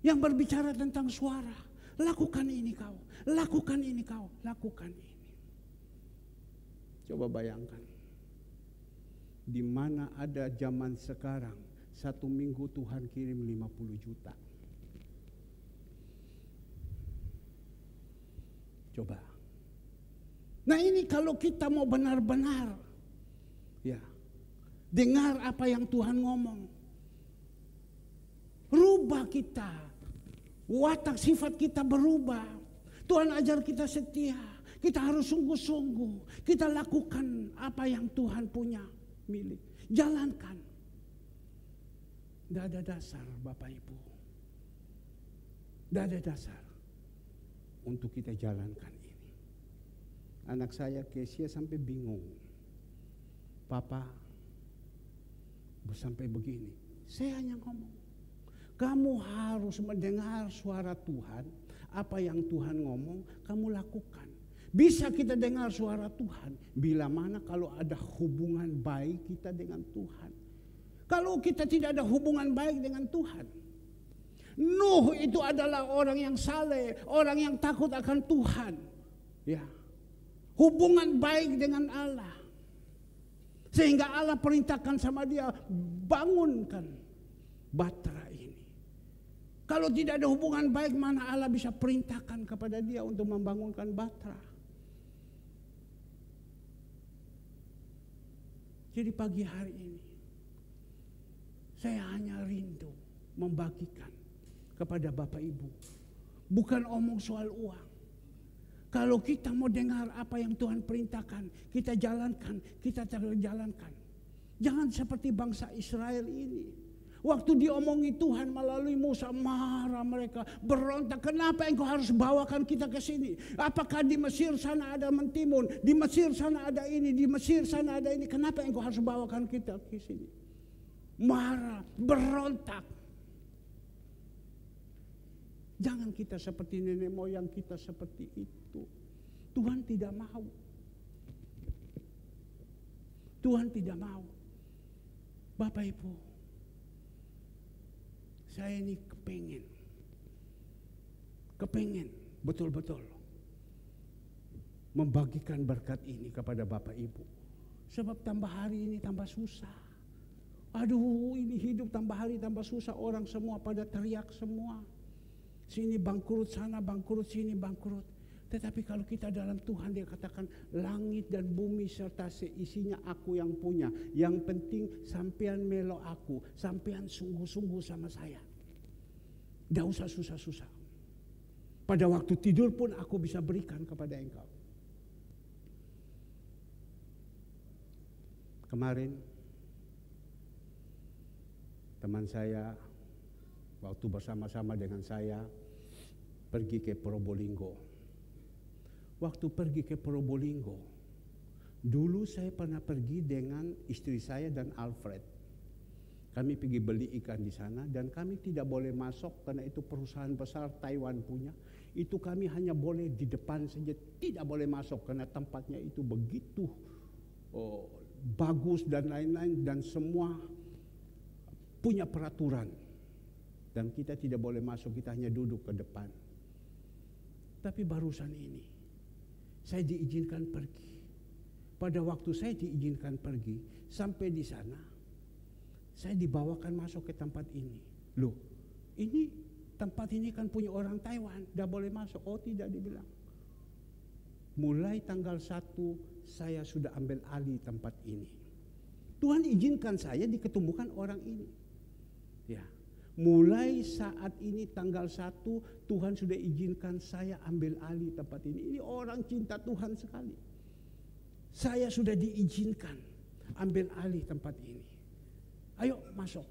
Yang berbicara tentang suara, lakukan ini kau, lakukan ini kau, lakukan ini. Coba bayangkan, di mana ada zaman sekarang, satu minggu Tuhan kirim 50 juta. Coba. Nah ini kalau kita mau benar-benar, ya, dengar apa yang Tuhan ngomong, rubah kita, watak sifat kita berubah. Tuhan ajar kita setia. Kita harus sungguh-sungguh. Kita lakukan apa yang Tuhan punya milik. Jalankan. Tidak ada dasar Bapak Ibu. Tidak ada dasar untuk kita jalankan ini. Anak saya Kesia sampai bingung. Papa, sampai begini. Saya hanya ngomong, kamu harus mendengar suara Tuhan. Apa yang Tuhan ngomong, kamu lakukan. Bisa kita dengar suara Tuhan bila mana kalau ada hubungan baik kita dengan Tuhan. Kalau kita tidak ada hubungan baik dengan Tuhan. Nuh itu adalah orang yang saleh, orang yang takut akan Tuhan. Ya. Hubungan baik dengan Allah. Sehingga Allah perintahkan sama dia, bangunkan Batra ini. Kalau tidak ada hubungan baik, mana Allah bisa perintahkan kepada dia untuk membangunkan Batra. Jadi pagi hari ini, saya hanya rindu membagikan kepada Bapak Ibu. Bukan omong soal uang. Kalau kita mau dengar apa yang Tuhan perintahkan, kita jalankan, kita jalankan. Jangan seperti bangsa Israel ini. Waktu diomongi Tuhan melalui Musa, marah mereka, berontak. Kenapa engkau harus bawakan kita ke sini? Apakah di Mesir sana ada mentimun? Di Mesir sana ada ini, di Mesir sana ada ini. Kenapa engkau harus bawakan kita ke sini? Marah, berontak. Jangan kita seperti nenek moyang kita seperti itu. Tuhan tidak mau. Tuhan tidak mau. Bapak Ibu, saya ini kepengen kepengen betul-betul membagikan berkat ini kepada Bapak Ibu. Sebab tambah hari ini tambah susah. Aduh, ini hidup tambah hari tambah susah. Orang semua pada teriak semua. Sini bangkrut, sana bangkrut, sini bangkrut. Tetapi kalau kita dalam Tuhan, dia katakan langit dan bumi serta seisinya aku yang punya. Yang penting sampean melo aku, sampean sungguh-sungguh sama saya. Tidak usah susah-susah. Pada waktu tidur pun aku bisa berikan kepada engkau. Kemarin teman saya waktu bersama-sama dengan saya pergi ke Probolinggo. Waktu pergi ke Probolinggo, dulu saya pernah pergi dengan istri saya dan Alfred. Kami pergi beli ikan di sana dan kami tidak boleh masuk karena itu perusahaan besar Taiwan punya. Itu kami hanya boleh di depan saja, tidak boleh masuk karena tempatnya itu begitu bagus dan lain-lain dan semua punya peraturan. Dan kita tidak boleh masuk, kita hanya duduk ke depan. Tapi barusan ini saya diizinkan pergi. Pada waktu saya diizinkan pergi, sampai di sana saya dibawakan masuk ke tempat ini. Loh, ini tempat ini kan punya orang Taiwan, tidak boleh masuk. Oh tidak, dibilang. Mulai tanggal 1 saya sudah ambil alih tempat ini. Tuhan izinkan saya diketemukan orang ini. Ya, mulai saat ini tanggal 1 Tuhan sudah izinkan saya ambil alih tempat ini. Ini orang cinta Tuhan sekali. Saya sudah diizinkan ambil alih tempat ini. Ayo masuk.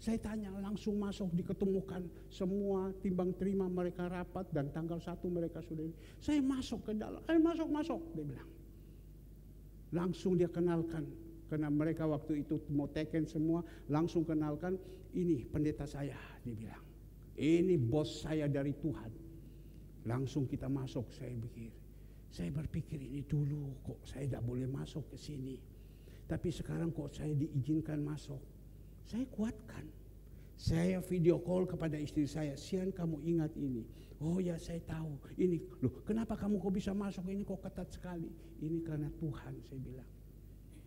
Saya tanya, langsung masuk, diketemukan semua timbang terima mereka rapat dan tanggal 1 mereka sudah. Saya masuk ke dalam, masuk, dia bilang. Langsung dia kenalkan, karena mereka waktu itu mau teken semua, langsung kenalkan, ini pendeta saya, dia bilang. Ini bos saya dari Tuhan. Langsung kita masuk, saya berpikir ini dulu kok saya tidak boleh masuk ke sini. Tapi sekarang kok saya diizinkan masuk. Saya kuatkan. Saya video call kepada istri saya. Sian, kamu ingat ini? Oh ya, saya tahu. Ini, loh, kenapa kamu kok bisa masuk? Ini kok ketat sekali. Ini karena Tuhan, saya bilang.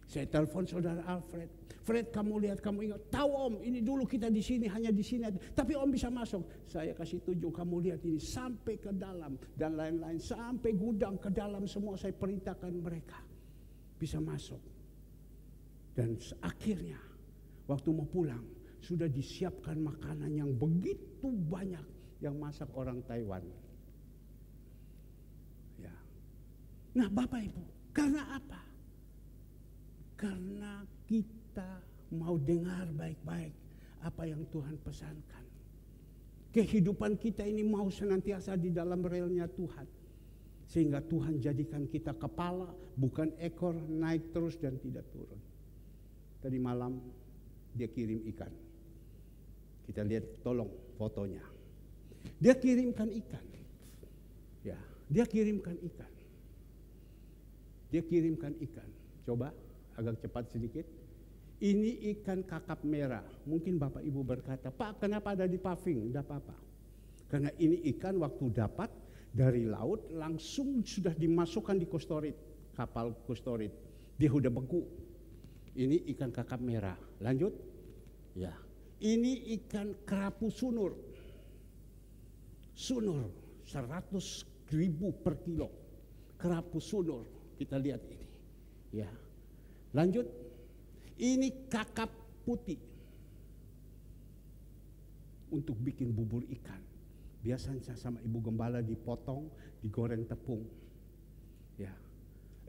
Saya telepon saudara Alfred. Fred, kamu lihat, kamu ingat? Tahu om, ini dulu kita di sini, hanya di sini. Tapi om bisa masuk. Saya kasih tunjuk, kamu lihat ini sampai ke dalam dan lain-lain, sampai gudang ke dalam semua saya perintahkan mereka bisa masuk. Dan akhirnya waktu mau pulang, sudah disiapkan makanan yang begitu banyak yang masak orang Taiwan. Ya. Nah Bapak Ibu, karena apa? Karena kita mau dengar baik-baik apa yang Tuhan pesankan. Kehidupan kita ini mau senantiasa di dalam relnya Tuhan. Sehingga Tuhan jadikan kita kepala, bukan ekor, naik terus dan tidak turun. Tadi malam dia kirim ikan. Kita lihat, tolong fotonya. Dia kirimkan ikan. Ya, dia kirimkan ikan. Dia kirimkan ikan. Coba agak cepat sedikit. Ini ikan kakap merah. Mungkin Bapak Ibu berkata, Pak, kenapa ada di paving? Tidak apa-apa. Karena ini ikan waktu dapat dari laut langsung sudah dimasukkan di kostorit, kapal kostorit. Dia udah beku. Ini ikan kakap merah. Lanjut. Ya. Ini ikan kerapu sunur. Sunur 100.000 per kilo. Kerapu sunur. Kita lihat ini. Ya. Lanjut. Ini kakap putih. Untuk bikin bubur ikan. Biasanya sama ibu gembala dipotong, digoreng tepung. Ya.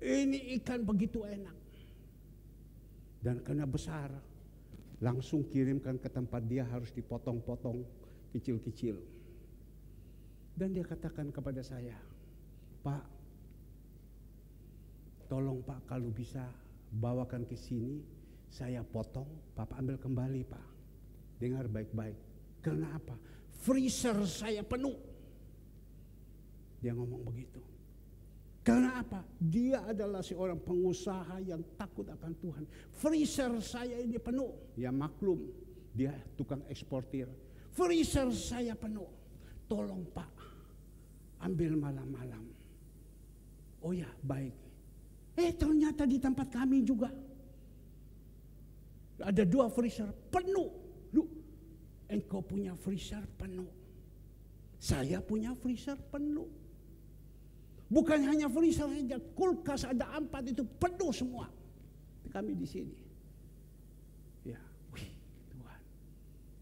Ini ikan begitu enak. Dan karena besar, langsung kirimkan ke tempat dia harus dipotong-potong kecil-kecil. Dan dia katakan kepada saya, Pak, tolong Pak kalau bisa bawakan ke sini, saya potong, Bapak ambil kembali Pak. Dengar baik-baik. Karena apa? Freezer saya penuh. Dia ngomong begitu. Karena apa? Dia adalah seorang pengusaha yang takut akan Tuhan. Freezer saya ini penuh. Ya maklum, dia tukang eksportir. Freezer saya penuh. Tolong Pak, ambil malam-malam. Oh ya, baik. Ternyata di tempat kami juga ada 2 freezer penuh. Engkau punya freezer penuh. Saya punya freezer penuh. Bukan hanya freezer saja, kulkas ada 4 itu penuh semua. Kami di sini. Ya, wih, Tuhan.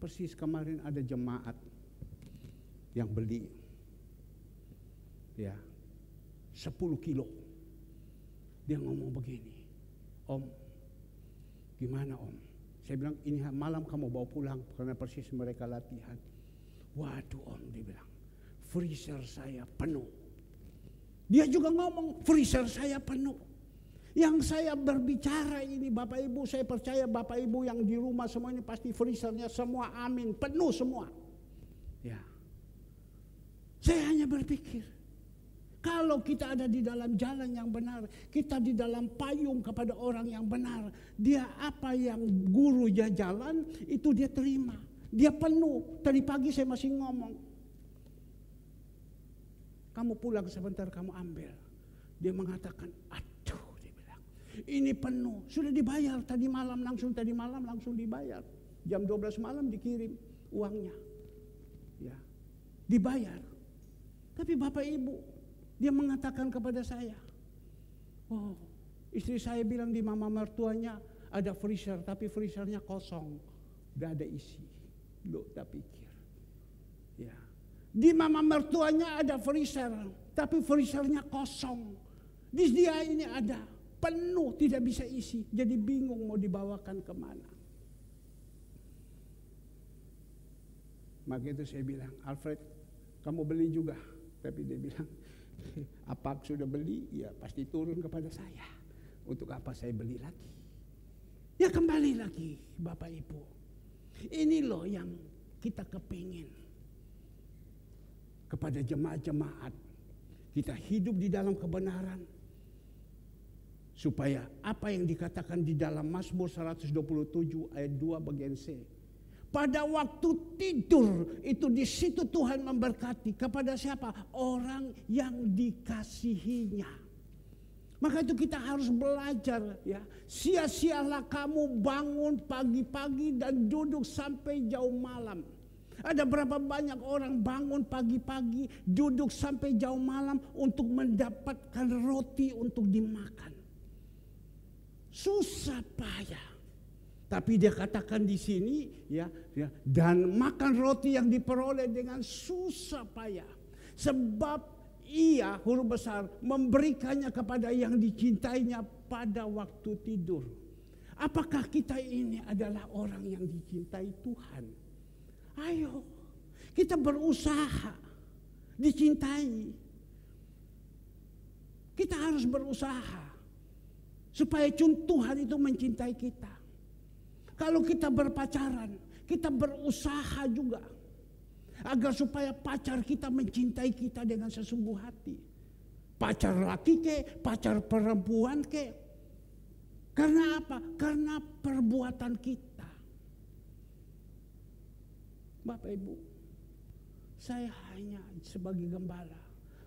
Persis kemarin ada jemaat yang beli, ya, 10 kilo. Dia ngomong begini, Om, gimana Om? Saya bilang, ini malam kamu bawa pulang, karena persis mereka latihan. Waduh Om, dia bilang, freezer saya penuh. Dia juga ngomong, freezer saya penuh. Yang saya berbicara ini Bapak Ibu, saya percaya Bapak Ibu yang di rumah semua ini pasti freezernya semua amin, penuh semua. Ya. Saya hanya berpikir, kalau kita ada di dalam jalan yang benar, kita di dalam payung kepada orang yang benar, dia apa yang guru dia jalan, itu dia terima. Dia penuh. Tadi pagi saya masih ngomong, kamu pulang sebentar, kamu ambil. Dia mengatakan, aduh, dia bilang, ini penuh. Sudah dibayar tadi malam langsung dibayar. Jam 12 malam dikirim uangnya. Ya, dibayar. Tapi Bapak Ibu, dia mengatakan kepada saya, oh, istri saya bilang di mama mertuanya ada freezer, tapi freezernya kosong, gak ada isi. Loh, tak pikir. Ya. Di mama mertuanya ada freezer, tapi freezernya kosong. Di dia ini ada, penuh, tidak bisa isi. Jadi bingung mau dibawakan kemana. Maka itu saya bilang, Alfred, kamu beli juga. Tapi dia bilang, apa sudah beli, ya pasti turun kepada saya. Untuk apa saya beli lagi? Ya kembali lagi Bapak Ibu. Ini loh yang kita kepingin. Kepada jemaat-jemaat. Kita hidup di dalam kebenaran. Supaya apa yang dikatakan di dalam Mazmur 127 ayat 2 bagian C. Pada waktu tidur itu di situ Tuhan memberkati kepada siapa? Orang yang dikasihinya. Maka itu kita harus belajar ya. Sia-sialah kamu bangun pagi-pagi dan duduk sampai jauh malam. Ada berapa banyak orang bangun pagi-pagi, duduk sampai jauh malam untuk mendapatkan roti untuk dimakan. Susah payah. Tapi dia katakan di sini ya, dan makan roti yang diperoleh dengan susah payah. Sebab ia, huruf besar, memberikannya kepada yang dicintainya pada waktu tidur. Apakah kita ini adalah orang yang dicintai Tuhan? Ayo, kita berusaha dicintai. Kita harus berusaha supaya Tuhan itu mencintai kita. Kalau kita berpacaran, kita berusaha juga agar supaya pacar kita mencintai kita dengan sesungguh hati. Pacar laki ke, pacar perempuan ke. Karena apa? Karena perbuatan kita. Bapak Ibu, saya hanya sebagai gembala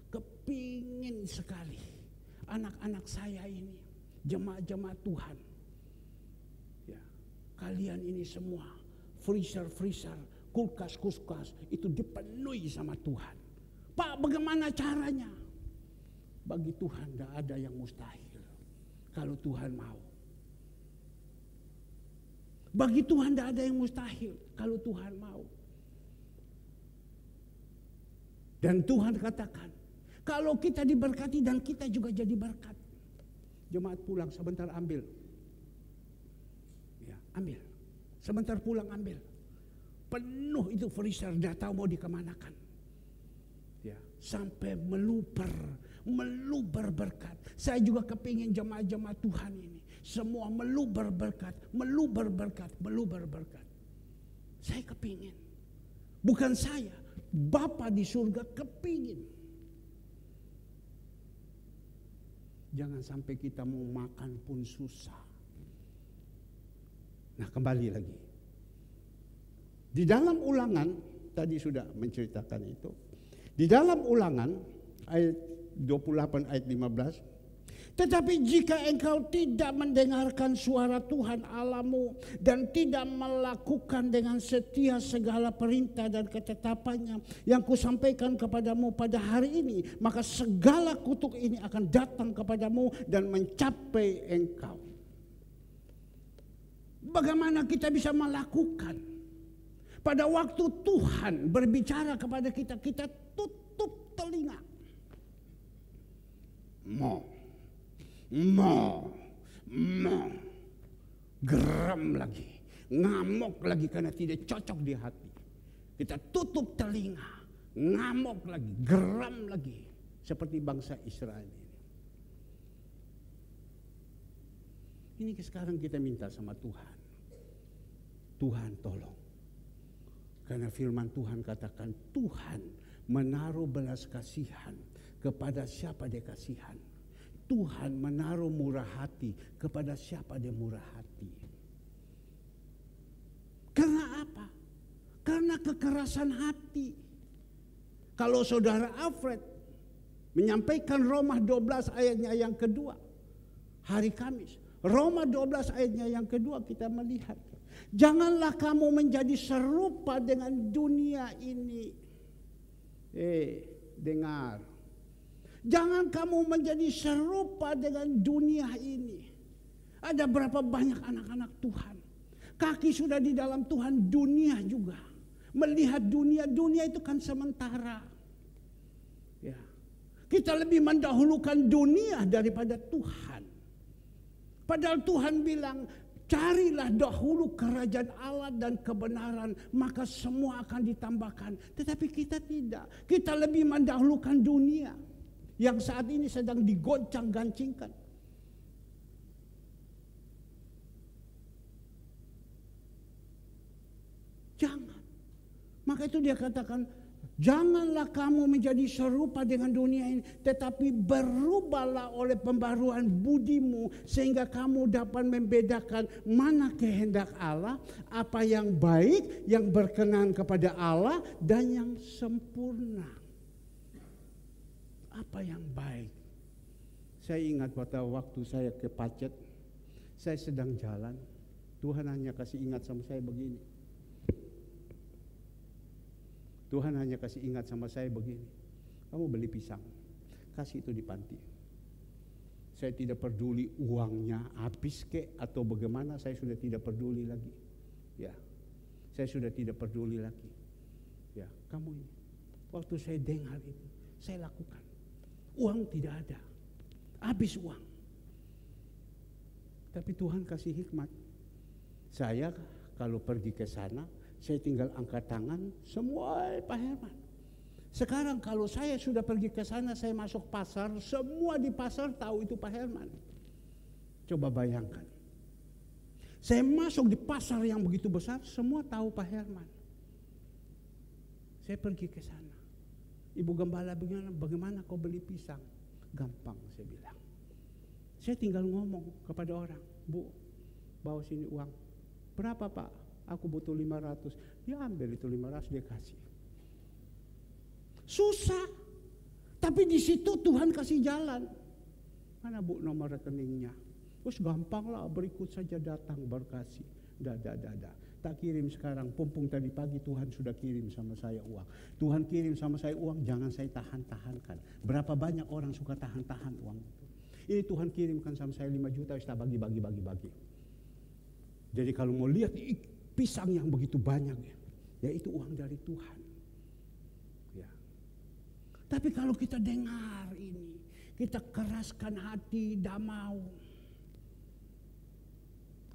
kepingin sekali anak-anak saya ini, jemaat-jemaat Tuhan. Kalian ini semua freezer, kulkas itu dipenuhi sama Tuhan. Pak, bagaimana caranya? Bagi Tuhan tidak ada yang mustahil. Kalau Tuhan mau. Bagi Tuhan tidak ada yang mustahil. Kalau Tuhan mau. Dan Tuhan katakan, kalau kita diberkati dan kita juga jadi berkat. Jemaat pulang sebentar ambil. Ambil, sebentar pulang ambil. Penuh itu freezer, tidak tahu mau dikemanakan. Ya, sampai meluber berkat. Saya juga kepingin jemaat-jemaat Tuhan ini semua meluber berkat. Saya kepingin, bukan saya, Bapa di surga kepingin. Jangan sampai kita mau makan pun susah. Nah, kembali lagi. Di dalam Ulangan, tadi sudah menceritakan itu. Di dalam Ulangan ayat 28 ayat 15. Tetapi jika engkau tidak mendengarkan suara Tuhan Allahmu dan tidak melakukan dengan setia segala perintah dan ketetapannya yang kusampaikan kepadamu pada hari ini, maka segala kutuk ini akan datang kepadamu dan mencapai engkau. Bagaimana kita bisa melakukan? Pada waktu Tuhan berbicara kepada kita, kita tutup telinga. Geram lagi, ngamuk lagi karena tidak cocok di hati. Kita tutup telinga, ngamuk lagi, geram lagi, seperti bangsa Israel ini. Ini sekarang kita minta sama Tuhan. Tuhan tolong. Karena firman Tuhan katakan Tuhan menaruh belas kasihan kepada siapa dia kasihan. Tuhan menaruh murah hati kepada siapa dia murah hati. Karena apa? Karena kekerasan hati. Kalau saudara Alfred menyampaikan Roma 12 ayatnya yang kedua, hari Kamis. Roma 12 ayatnya yang kedua kita melihat. Janganlah kamu menjadi serupa dengan dunia ini. Dengar. Jangan kamu menjadi serupa dengan dunia ini. Ada berapa banyak anak-anak Tuhan. Kaki sudah di dalam Tuhan, dunia juga. Melihat dunia itu kan sementara. Ya. Kita lebih mendahulukan dunia daripada Tuhan. Padahal Tuhan bilang, carilah dahulu kerajaan Allah dan kebenaran, maka semua akan ditambahkan. Tetapi kita tidak. Kita lebih mendahulukan dunia yang saat ini sedang digoncang-gancingkan. Jangan. Maka itu dia katakan, janganlah kamu menjadi serupa dengan dunia ini, tetapi berubahlah oleh pembaruan budimu, sehingga kamu dapat membedakan mana kehendak Allah, apa yang baik, yang berkenan kepada Allah, dan yang sempurna. Apa yang baik? Saya ingat pada waktu saya ke Pacet, saya sedang jalan, Tuhan hanya kasih ingat sama saya begini. Tuhan hanya kasih ingat sama saya begini. Kamu beli pisang, kasih itu di panti. Saya tidak peduli uangnya habis kek atau bagaimana, saya sudah tidak peduli lagi. Ya, saya sudah tidak peduli lagi. Ya, kamu ini. Waktu saya dengar itu, saya lakukan. Uang tidak ada, habis uang. Tapi Tuhan kasih hikmat. Saya kalau pergi ke sana, saya tinggal angkat tangan, semua Pak Herman. Sekarang kalau saya sudah pergi ke sana, saya masuk pasar, semua di pasar tahu itu Pak Herman. Coba bayangkan. Saya masuk di pasar yang begitu besar, semua tahu Pak Herman. Saya pergi ke sana. Ibu Gembala bagaimana kau beli pisang? Gampang, saya bilang. Saya tinggal ngomong kepada orang, Bu, bawa sini uang. Berapa Pak? Aku butuh 500. Dia ambil itu 500, dia kasih. Susah. Tapi di situ Tuhan kasih jalan. Mana Bu nomor rekeningnya? Terus gampang lah, berikut saja datang berkasih. Dah. Tak kirim sekarang, pumpung tadi pagi Tuhan sudah kirim sama saya uang. Tuhan kirim sama saya uang, jangan saya tahan-tahankan. Berapa banyak orang suka tahan-tahan uang itu. Ini Tuhan kirimkan sama saya 5 juta, kita bagi. Jadi kalau mau lihat pisang yang begitu banyak, ya itu uang dari Tuhan. Ya. Tapi kalau kita dengar ini, kita keraskan hati, tidak mau.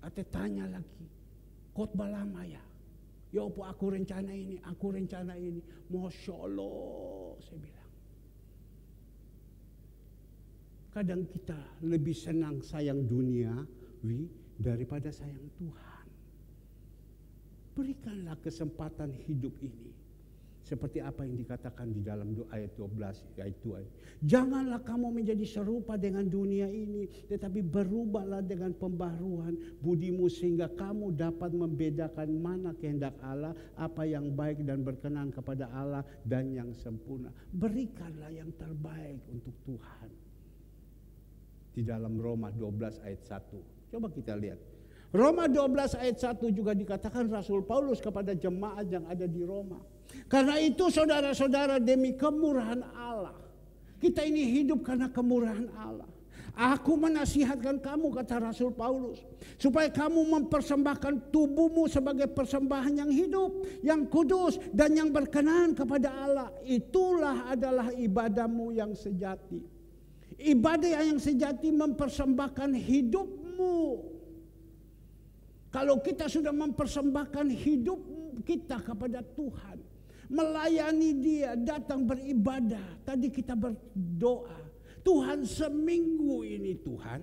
Atau tanya lagi, khotbah lama ya. Ya apa aku rencana ini. Masya Allah, saya bilang. Kadang kita lebih senang sayang duniawi daripada sayang Tuhan. Berikanlah kesempatan hidup ini Seperti apa yang dikatakan di dalam ayat 12, ayat 2. Janganlah kamu menjadi serupa dengan dunia ini, tetapi berubahlah dengan pembaharuan budimu sehingga kamu dapat membedakan mana kehendak Allah, apa yang baik dan berkenan kepada Allah dan yang sempurna. Berikanlah yang terbaik untuk Tuhan. Di dalam Roma 12 ayat 1. Coba kita lihat. Roma 12 ayat 1 juga dikatakan Rasul Paulus kepada jemaat yang ada di Roma. Karena itu saudara-saudara, demi kemurahan Allah, kita ini hidup karena kemurahan Allah. Aku menasihatkan kamu, kata Rasul Paulus, supaya kamu mempersembahkan tubuhmu sebagai persembahan yang hidup, yang kudus dan yang berkenan kepada Allah. Itulah adalah ibadahmu yang sejati. Ibadah yang sejati mempersembahkan hidupmu. Kalau kita sudah mempersembahkan hidup kita kepada Tuhan, melayani Dia, datang beribadah. Tadi kita berdoa, Tuhan seminggu ini Tuhan,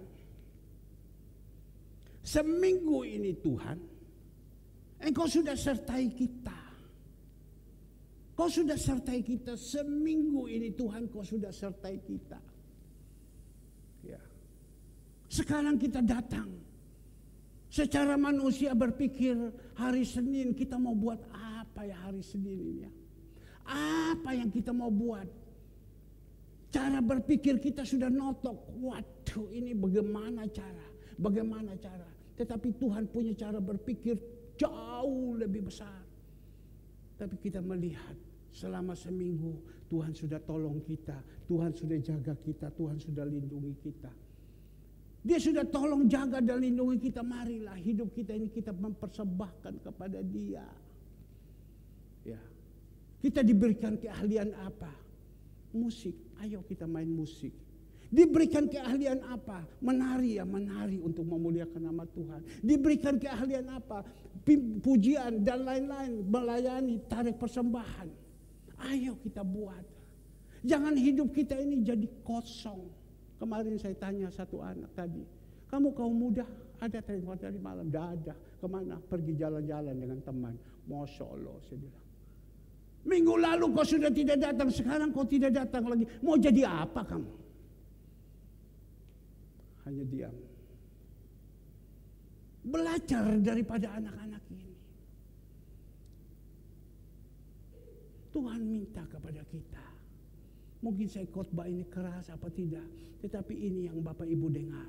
seminggu ini Tuhan, Engkau sudah sertai kita. Kau sudah sertai kita seminggu ini Tuhan, Kau sudah sertai kita. Ya. Sekarang kita datang. Secara manusia berpikir hari Senin kita mau buat apa ya hari Senin ini ya? Apa yang kita mau buat? Cara berpikir kita sudah notok. Waduh, ini bagaimana cara? Bagaimana cara? Tetapi Tuhan punya cara berpikir jauh lebih besar. Tapi kita melihat selama seminggu Tuhan sudah tolong kita, Tuhan sudah jaga kita, Tuhan sudah lindungi kita. Dia sudah tolong jaga dan lindungi kita. Marilah hidup kita ini kita mempersembahkan kepada Dia. Ya. Kita diberikan keahlian apa? Musik. Ayo kita main musik. Diberikan keahlian apa? Menari, ya menari untuk memuliakan nama Tuhan. Diberikan keahlian apa? Pujian dan lain-lain, melayani, tarik persembahan. Ayo kita buat. Jangan hidup kita ini jadi kosong. Kemarin saya tanya satu anak tadi, kamu kaum muda ada tadi malam? Tidak ada. Kemana? Pergi jalan-jalan dengan teman. Masya Allah, saya bilang. Minggu lalu kau sudah tidak datang, sekarang kau tidak datang lagi. Mau jadi apa kamu? Hanya diam. Belajar daripada anak-anak ini. Tuhan minta kepada kita. Mungkin saya khotbah ini keras apa tidak, tetapi ini yang Bapak Ibu dengar.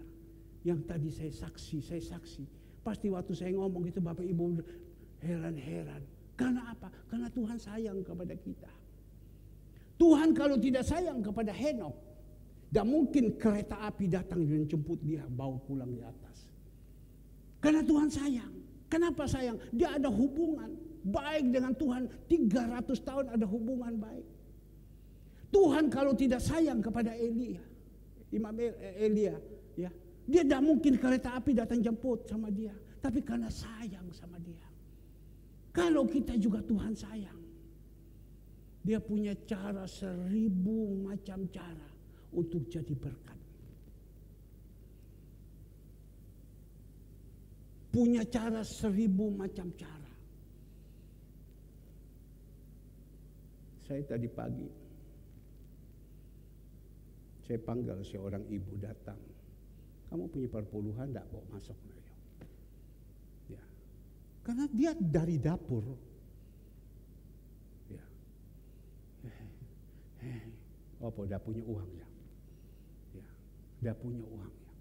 Yang tadi saya saksi. Pasti waktu saya ngomong itu Bapak Ibu heran-heran. Karena apa? Karena Tuhan sayang kepada kita. Tuhan kalau tidak sayang kepada Henok, tidak mungkin kereta api datang dan jemput dia, bawa pulang di atas. Karena Tuhan sayang. Kenapa sayang? Dia ada hubungan baik dengan Tuhan. 300 tahun ada hubungan baik. Tuhan kalau tidak sayang kepada Imam Elia, ya, dia tidak mungkin kereta api datang jemput sama dia. Tapi karena sayang sama dia. Kalau kita juga Tuhan sayang, Dia punya cara 1000 macam cara untuk jadi berkat. Punya cara 1000 macam cara. Saya tadi pagi saya panggil seorang ibu datang. Kamu punya perpuluhan enggak? Bawa masuk. Ya. Karena dia dari dapur. Ya. Apa udah punya uang ya? Ya. Udah punya uang ya.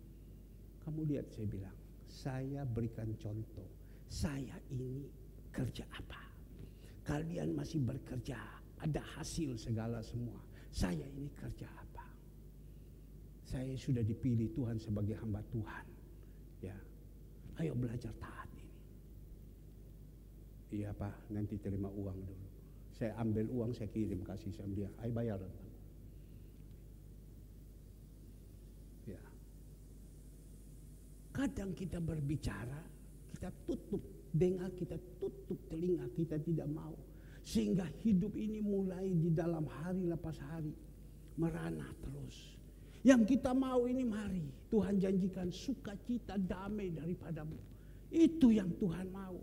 Kamu lihat, saya bilang, saya berikan contoh. Saya ini kerja apa? Kalian masih bekerja, ada hasil segala semua. Saya ini kerja apa? Saya sudah dipilih Tuhan sebagai hamba Tuhan. Ya, ayo belajar taat ini. Iya Pak, nanti terima uang dulu. Saya ambil uang, saya kirim kasih sama dia. Ayo bayar. Ya. Kadang kita berbicara, kita tutup dengar, kita tutup telinga, kita tidak mau. Sehingga hidup ini mulai di dalam hari lepas hari merana terus. Yang kita mau ini, mari Tuhan janjikan sukacita damai daripadamu. Itu yang Tuhan mau.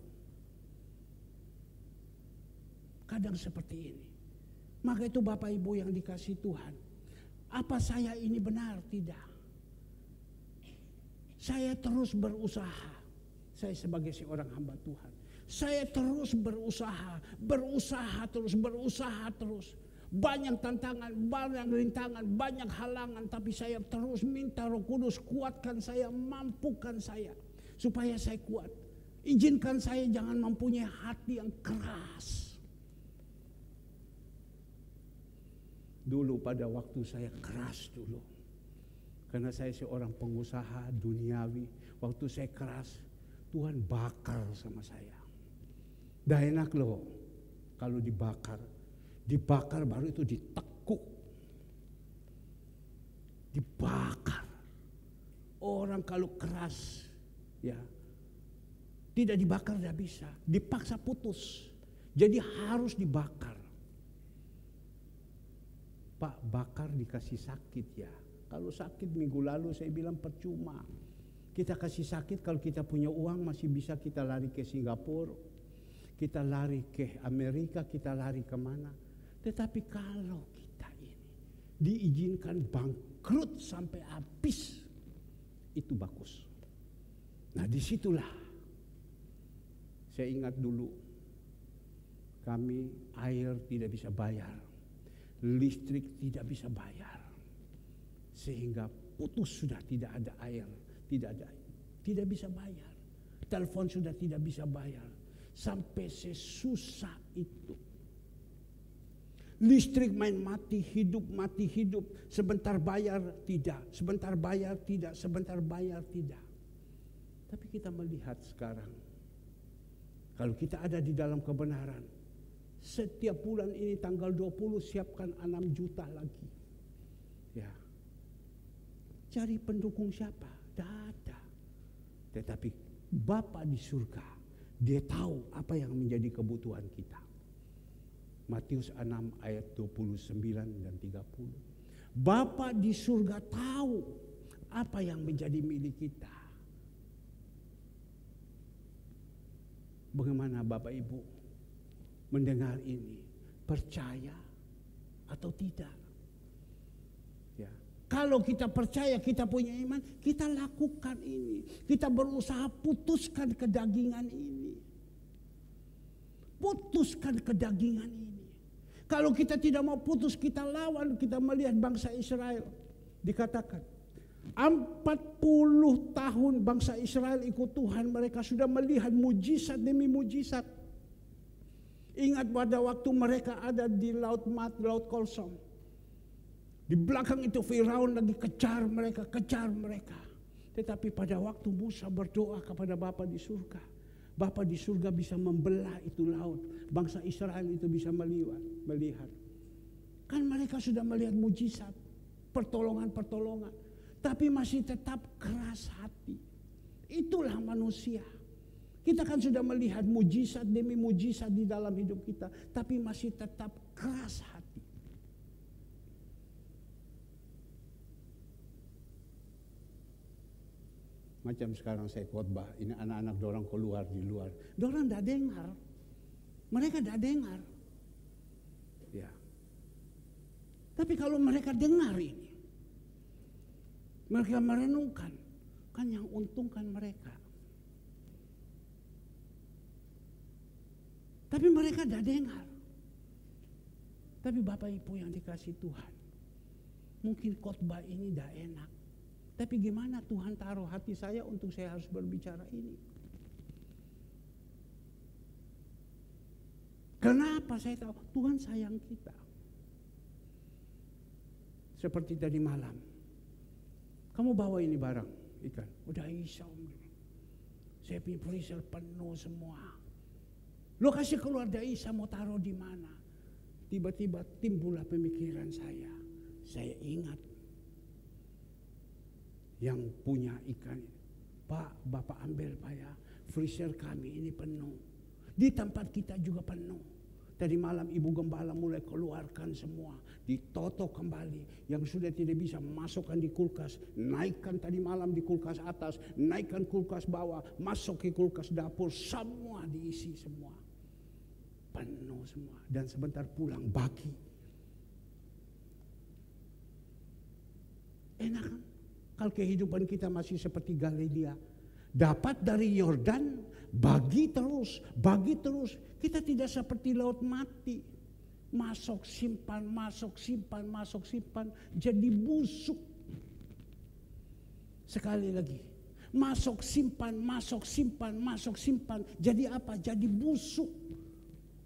Kadang seperti ini. Maka itu Bapak Ibu yang dikasih Tuhan. Apa saya ini benar? Tidak. Saya terus berusaha. Saya sebagai seorang hamba Tuhan. Saya terus berusaha terus. Banyak tantangan, banyak rintangan, banyak halangan. Tapi saya terus minta Roh Kudus kuatkan saya, mampukan saya. Supaya saya kuat. Izinkan saya jangan mempunyai hati yang keras. Dulu pada waktu saya keras dulu. Karena saya seorang pengusaha duniawi. Waktu saya keras, Tuhan bakar sama saya. Dah enak loh kalau dibakar. Dibakar baru itu ditekuk. Dibakar. Orang kalau keras, ya tidak dibakar tidak bisa. Dipaksa putus. Jadi harus dibakar. Pak, bakar dikasih sakit ya. Kalau sakit minggu lalu saya bilang percuma. Kita kasih sakit kalau kita punya uang masih bisa kita lari ke Singapura. Kita lari ke Amerika, kita lari kemana. Tetapi kalau kita ini diizinkan bangkrut sampai habis, itu bagus. Nah disitulah saya ingat dulu kami air tidak bisa bayar. Listrik tidak bisa bayar. Sehingga putus sudah tidak ada air. Tidak bisa bayar. Telepon sudah tidak bisa bayar. Sampai sesusah itu. Listrik main mati hidup. Sebentar bayar tidak. Sebentar bayar tidak. Sebentar bayar tidak. Tapi kita melihat sekarang. Kalau kita ada di dalam kebenaran. Setiap bulan ini tanggal 20 siapkan 6 juta lagi. Ya. Cari pendukung siapa? Tidak ada. Tetapi Bapa di surga, Dia tahu apa yang menjadi kebutuhan kita. Matius 6 ayat 29 dan 30. Bapa di surga tahu apa yang menjadi milik kita. Bagaimana Bapak Ibu mendengar ini, percaya atau tidak? Ya. Kalau kita percaya, kita punya iman, kita lakukan ini. Kita berusaha putuskan kedagingan ini. Putuskan kedagingan ini. Kalau kita tidak mau putus, kita lawan. Kita melihat bangsa Israel. Dikatakan 40 tahun bangsa Israel ikut Tuhan. Mereka sudah melihat mujizat demi mujizat. Ingat pada waktu mereka ada di Laut Mat, Laut Kosong. Di belakang itu Firaun lagi kejar mereka. Tetapi pada waktu Musa berdoa kepada Bapa di surga. Bapa di surga bisa membelah itu laut. Bangsa Israel itu bisa melihat. Kan mereka sudah melihat mujizat. Pertolongan. Tapi masih tetap keras hati. Itulah manusia. Kita kan sudah melihat mujizat demi mujizat di dalam hidup kita. Tapi masih tetap keras hati. Macam sekarang saya khotbah, ini anak-anak dorang keluar di luar. Dorang tidak dengar. Mereka tidak dengar. Ya. Tapi kalau mereka dengar ini. Mereka merenungkan. Kan yang untungkan mereka. Tapi mereka tidak dengar. Tapi Bapak Ibu yang dikasih Tuhan. Mungkin khotbah ini tidak enak. Tapi gimana Tuhan taruh hati saya untuk saya harus berbicara ini. Kenapa saya tahu? Tuhan sayang kita. Seperti tadi malam. Kamu bawa ini barang, ikan. Udah isa Om. Saya punya freezer penuh semua. Lo kasih keluar dari Isa mau taruh di mana? Tiba-tiba timbullah pemikiran saya. Saya ingat yang punya ikan. Pak, Bapak ambil Pak ya. Freezer kami ini penuh. Di tempat kita juga penuh. Tadi malam Ibu Gembala mulai keluarkan semua. Ditotok kembali. Yang sudah tidak bisa masukkan di kulkas. Naikkan tadi malam di kulkas atas. Naikkan kulkas bawah. Masuk ke kulkas dapur. Semua diisi semua. Penuh semua. Dan sebentar pulang bagi. Enak kan? Kalau kehidupan kita masih seperti Galilea, dapat dari Yordan, bagi terus. Kita tidak seperti laut mati. Masuk simpan, jadi busuk. Sekali lagi, masuk simpan, jadi apa? Jadi busuk.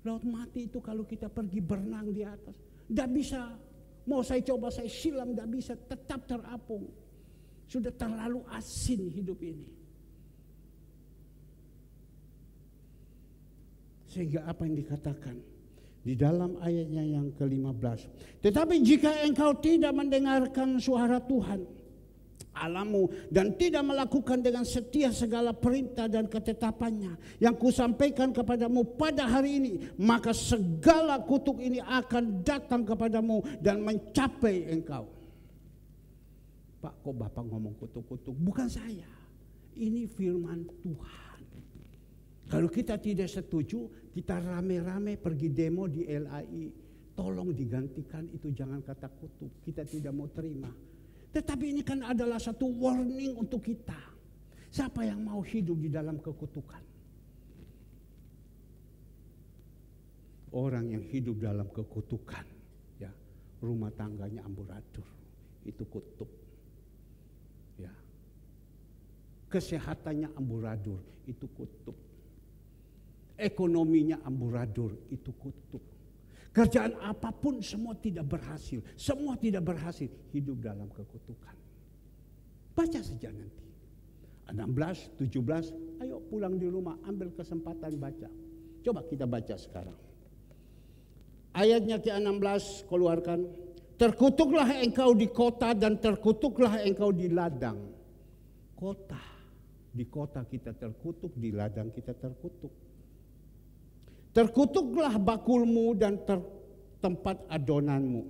Laut mati itu kalau kita pergi berenang di atas, tidak bisa. Mau saya coba, saya silam, tidak bisa, tetap terapung. Sudah terlalu asin hidup ini. Sehingga apa yang dikatakan di dalam ayatnya yang ke-15. Tetapi jika engkau tidak mendengarkan suara Tuhan Allahmu dan tidak melakukan dengan setia segala perintah dan ketetapannya yang kusampaikan kepadamu pada hari ini, maka segala kutuk ini akan datang kepadamu dan mencapai engkau. Pak, kok Bapak ngomong kutuk-kutuk? Bukan saya. Ini firman Tuhan. Kalau kita tidak setuju, kita rame-rame pergi demo di LAI. Tolong digantikan itu, jangan kata kutuk. Kita tidak mau terima. Tetapi ini kan adalah satu warning untuk kita. Siapa yang mau hidup di dalam kekutukan? Orang yang hidup dalam kekutukan, ya, rumah tangganya amburadul, itu kutuk. Ya. Kesehatannya amburadul, itu kutuk. Ekonominya amburadul, itu kutuk. Kerjaan apapun semua tidak berhasil. Semua tidak berhasil. Hidup dalam kekutukan. Baca saja nanti. 16, 17. Ayo pulang di rumah. Ambil kesempatan baca. Coba kita baca sekarang. Ayatnya ke-16 keluarkan. Terkutuklah engkau di kota dan terkutuklah engkau di ladang. Kota. Di kota kita terkutuk. Di ladang kita terkutuk. Terkutuklah bakulmu dan tempat adonanmu.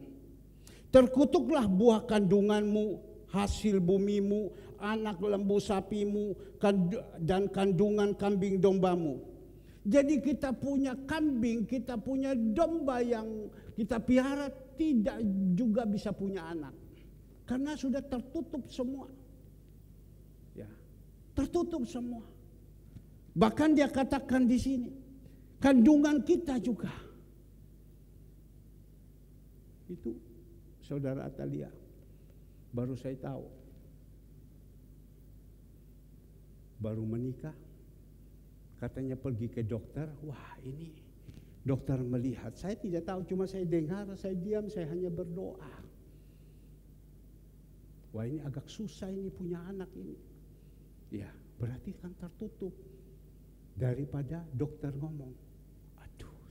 Terkutuklah buah kandunganmu, hasil bumimu, anak lembu sapimu, dan kandungan kambing dombamu. Jadi kita punya kambing, kita punya domba yang kita piara, tidak juga bisa punya anak. Karena sudah tertutup semua. Ya, tertutup semua. Bahkan dia katakan di sini, kandungan kita juga. Itu saudara Atalia, baru saya tahu. Baru menikah, katanya pergi ke dokter. Wah, ini dokter melihat. Saya tidak tahu, cuma saya dengar, saya diam, saya hanya berdoa. Wah, ini agak susah ini punya anak ini. Ya, berarti kan tertutup. Daripada dokter ngomong.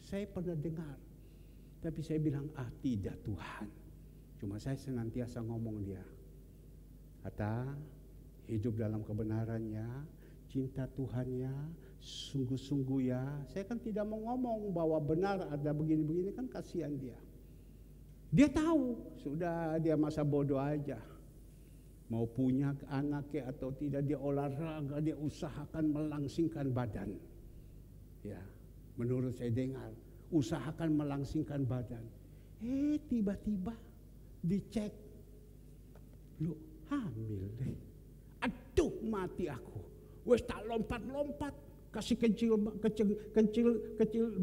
Saya pernah dengar, tapi saya bilang, tidak Tuhan. Cuma saya senantiasa ngomong dia. Kata, hidup dalam kebenarannya, cinta Tuhannya, sungguh-sungguh ya. Saya kan tidak mau ngomong bahwa benar ada begini-begini, kan kasihan dia. Dia tahu, sudah dia masa bodoh aja. Mau punya anak atau tidak, dia olahraga, dia usahakan melangsingkan badan. Ya. Menurut saya dengar, usahakan melangsingkan badan. Tiba-tiba dicek, lu hamil deh. Aduh, mati aku. Wes tak lompat-lompat, kasih kecil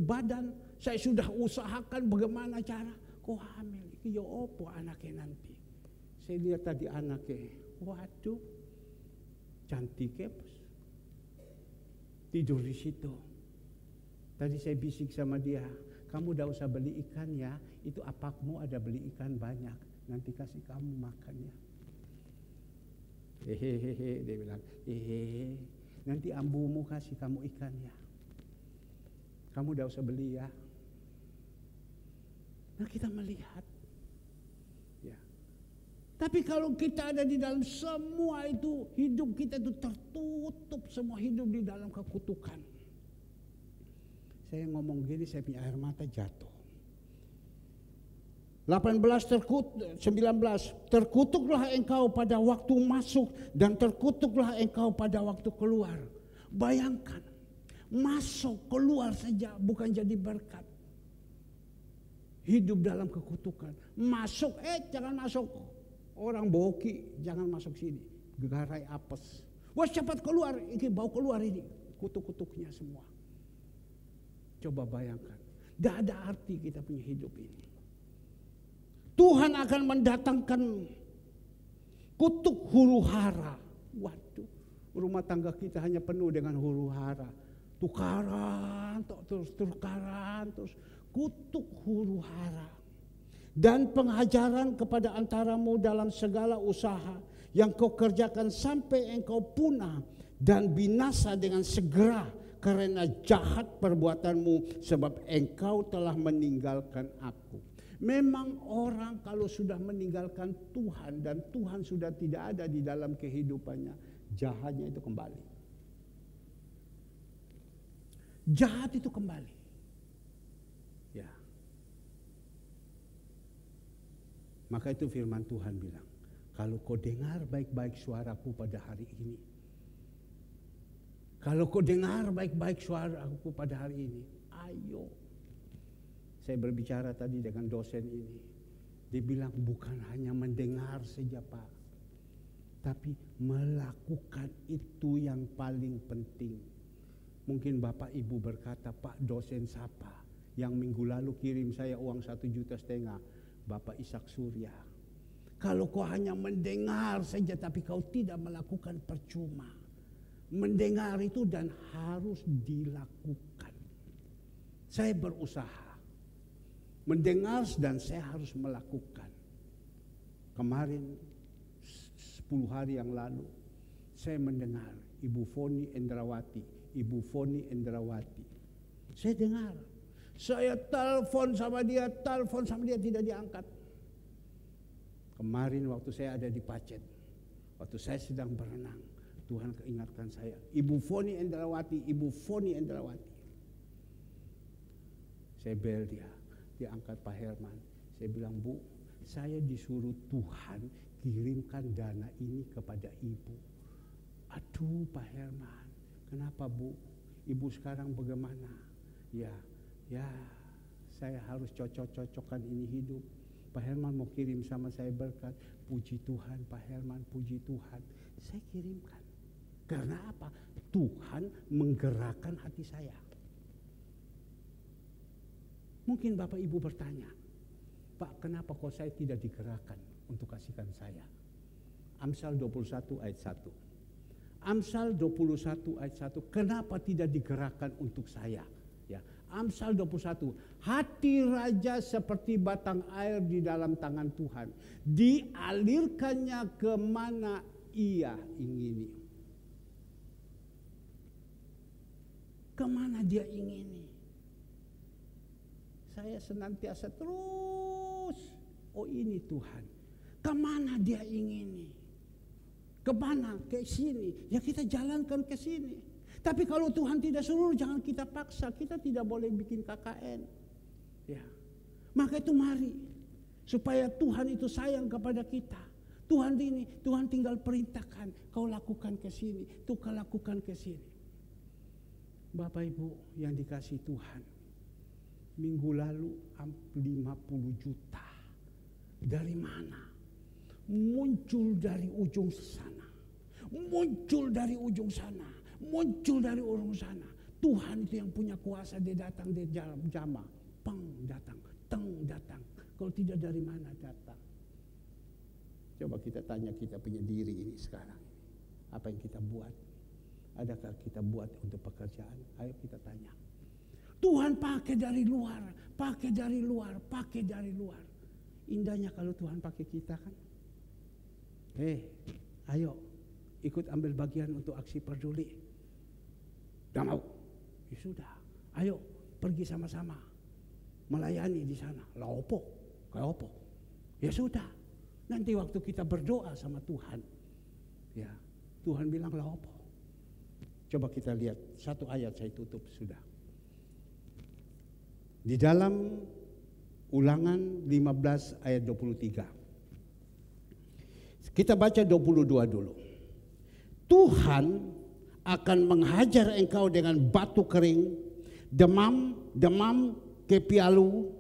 badan. Saya sudah usahakan bagaimana cara. Kok hamil? Ya opo anaknya nanti. Saya lihat tadi anaknya, waduh, cantik ya, tidur di situ. Tadi saya bisik sama dia, kamu tidak usah beli ikan ya, itu apakmu ada beli ikan banyak, nanti kasih kamu makan ya. Hehehe, dia bilang, nanti ambumu kasih kamu ikan ya. Kamu tidak usah beli ya. Nah, kita melihat. Ya. Tapi kalau kita ada di dalam semua itu, hidup kita itu tertutup, semua hidup di dalam kekutukan. Saya ngomong gini, saya punya air mata jatuh. 19, terkutuklah engkau pada waktu masuk dan terkutuklah engkau pada waktu keluar. Bayangkan, masuk keluar saja bukan jadi berkat. Hidup dalam kekutukan. Masuk, jangan masuk. Orang boki jangan masuk sini. Gegarai apes. Wah cepat keluar, ini bau keluar ini. Kutuk-kutuknya semua. Coba bayangkan. Tidak ada arti kita punya hidup ini. Tuhan akan mendatangkan kutuk huru hara. Waduh, rumah tangga kita hanya penuh dengan huru hara. Tukaran, terus tukaran, terus kutuk huru hara. Dan pengajaran kepada antaramu dalam segala usaha yang kau kerjakan sampai engkau punah dan binasa dengan segera karena jahat perbuatanmu sebab engkau telah meninggalkan aku. Memang orang kalau sudah meninggalkan Tuhan dan Tuhan sudah tidak ada di dalam kehidupannya, jahatnya itu kembali. Jahat itu kembali. Ya. Maka itu firman Tuhan bilang, kalau kau dengar baik-baik suaraku pada hari ini, kalau kau dengar baik-baik suaraku pada hari ini, ayo. Saya berbicara tadi dengan dosen ini. Dia bilang bukan hanya mendengar saja Pak. Tapi melakukan itu yang paling penting. Mungkin Bapak Ibu berkata, Pak dosen siapa? Yang minggu lalu kirim saya uang 1,5 juta. Bapak Ishak Surya. Kalau kau hanya mendengar saja tapi kau tidak melakukan percuma. Mendengar itu dan harus dilakukan. Saya berusaha mendengar dan saya harus melakukan. Kemarin 10 hari yang lalu saya mendengar Ibu Foni Endrawati. Ibu Foni Endrawati. Saya dengar. Saya telepon sama dia tidak diangkat. Kemarin waktu saya ada di Pacet, waktu saya sedang berenang, Tuhan ingatkan saya, Ibu Foni Endrawati, Ibu Foni Endrawati. Saya bel dia angkat Pak Herman. Saya bilang, Bu, saya disuruh Tuhan kirimkan dana ini kepada Ibu. Aduh Pak Herman, kenapa Bu? Ibu sekarang bagaimana? Ya, saya harus cocok-cocokkan ini hidup. Pak Herman mau kirim sama saya berkat. Puji Tuhan Pak Herman, puji Tuhan. Saya kirimkan. Karena apa? Tuhan menggerakkan hati saya. Mungkin Bapak Ibu bertanya, Pak kenapa kok saya tidak digerakkan untuk kasihkan saya? Amsal 21 ayat 1. Amsal 21 ayat 1, kenapa tidak digerakkan untuk saya? Ya, Amsal 21, hati raja seperti batang air di dalam tangan Tuhan, dialirkannya kemana ia ingini. Kemana dia ingini? Saya senantiasa terus, oh ini Tuhan, kemana dia ingini? Kemana? Ke sini. Ya kita jalankan ke sini. Tapi kalau Tuhan tidak suruh, jangan kita paksa. Kita tidak boleh bikin KKN. Ya. Maka itu mari. Supaya Tuhan itu sayang kepada kita. Tuhan tinggal perintahkan. Kau lakukan ke sini. Tuh kau lakukan ke sini. Bapak Ibu yang dikasih Tuhan. Minggu lalu 50 juta. Dari mana? Muncul dari ujung sana. Muncul dari ujung sana. Muncul dari ujung sana. Tuhan itu yang punya kuasa. Dia datang, dia jama. Pang datang, teng datang. Kalau tidak dari mana datang? Coba kita tanya kita punya diri ini sekarang. Apa yang kita buat? Adakah kita buat untuk pekerjaan? Ayo kita tanya. Tuhan pakai dari luar, pakai dari luar, pakai dari luar. Indahnya kalau Tuhan pakai kita kan. Ayo ikut ambil bagian untuk aksi peduli. Gak mau? Ya sudah. Ayo pergi sama-sama melayani di sana. Lah opo? Kayak opo? Ya sudah. Nanti waktu kita berdoa sama Tuhan, ya Tuhan bilang lah opo. Coba kita lihat satu ayat saya tutup sudah. Di dalam Ulangan 15 ayat 23. Kita baca 22 dulu. Tuhan akan menghajar engkau dengan batu kering, demam kepialu,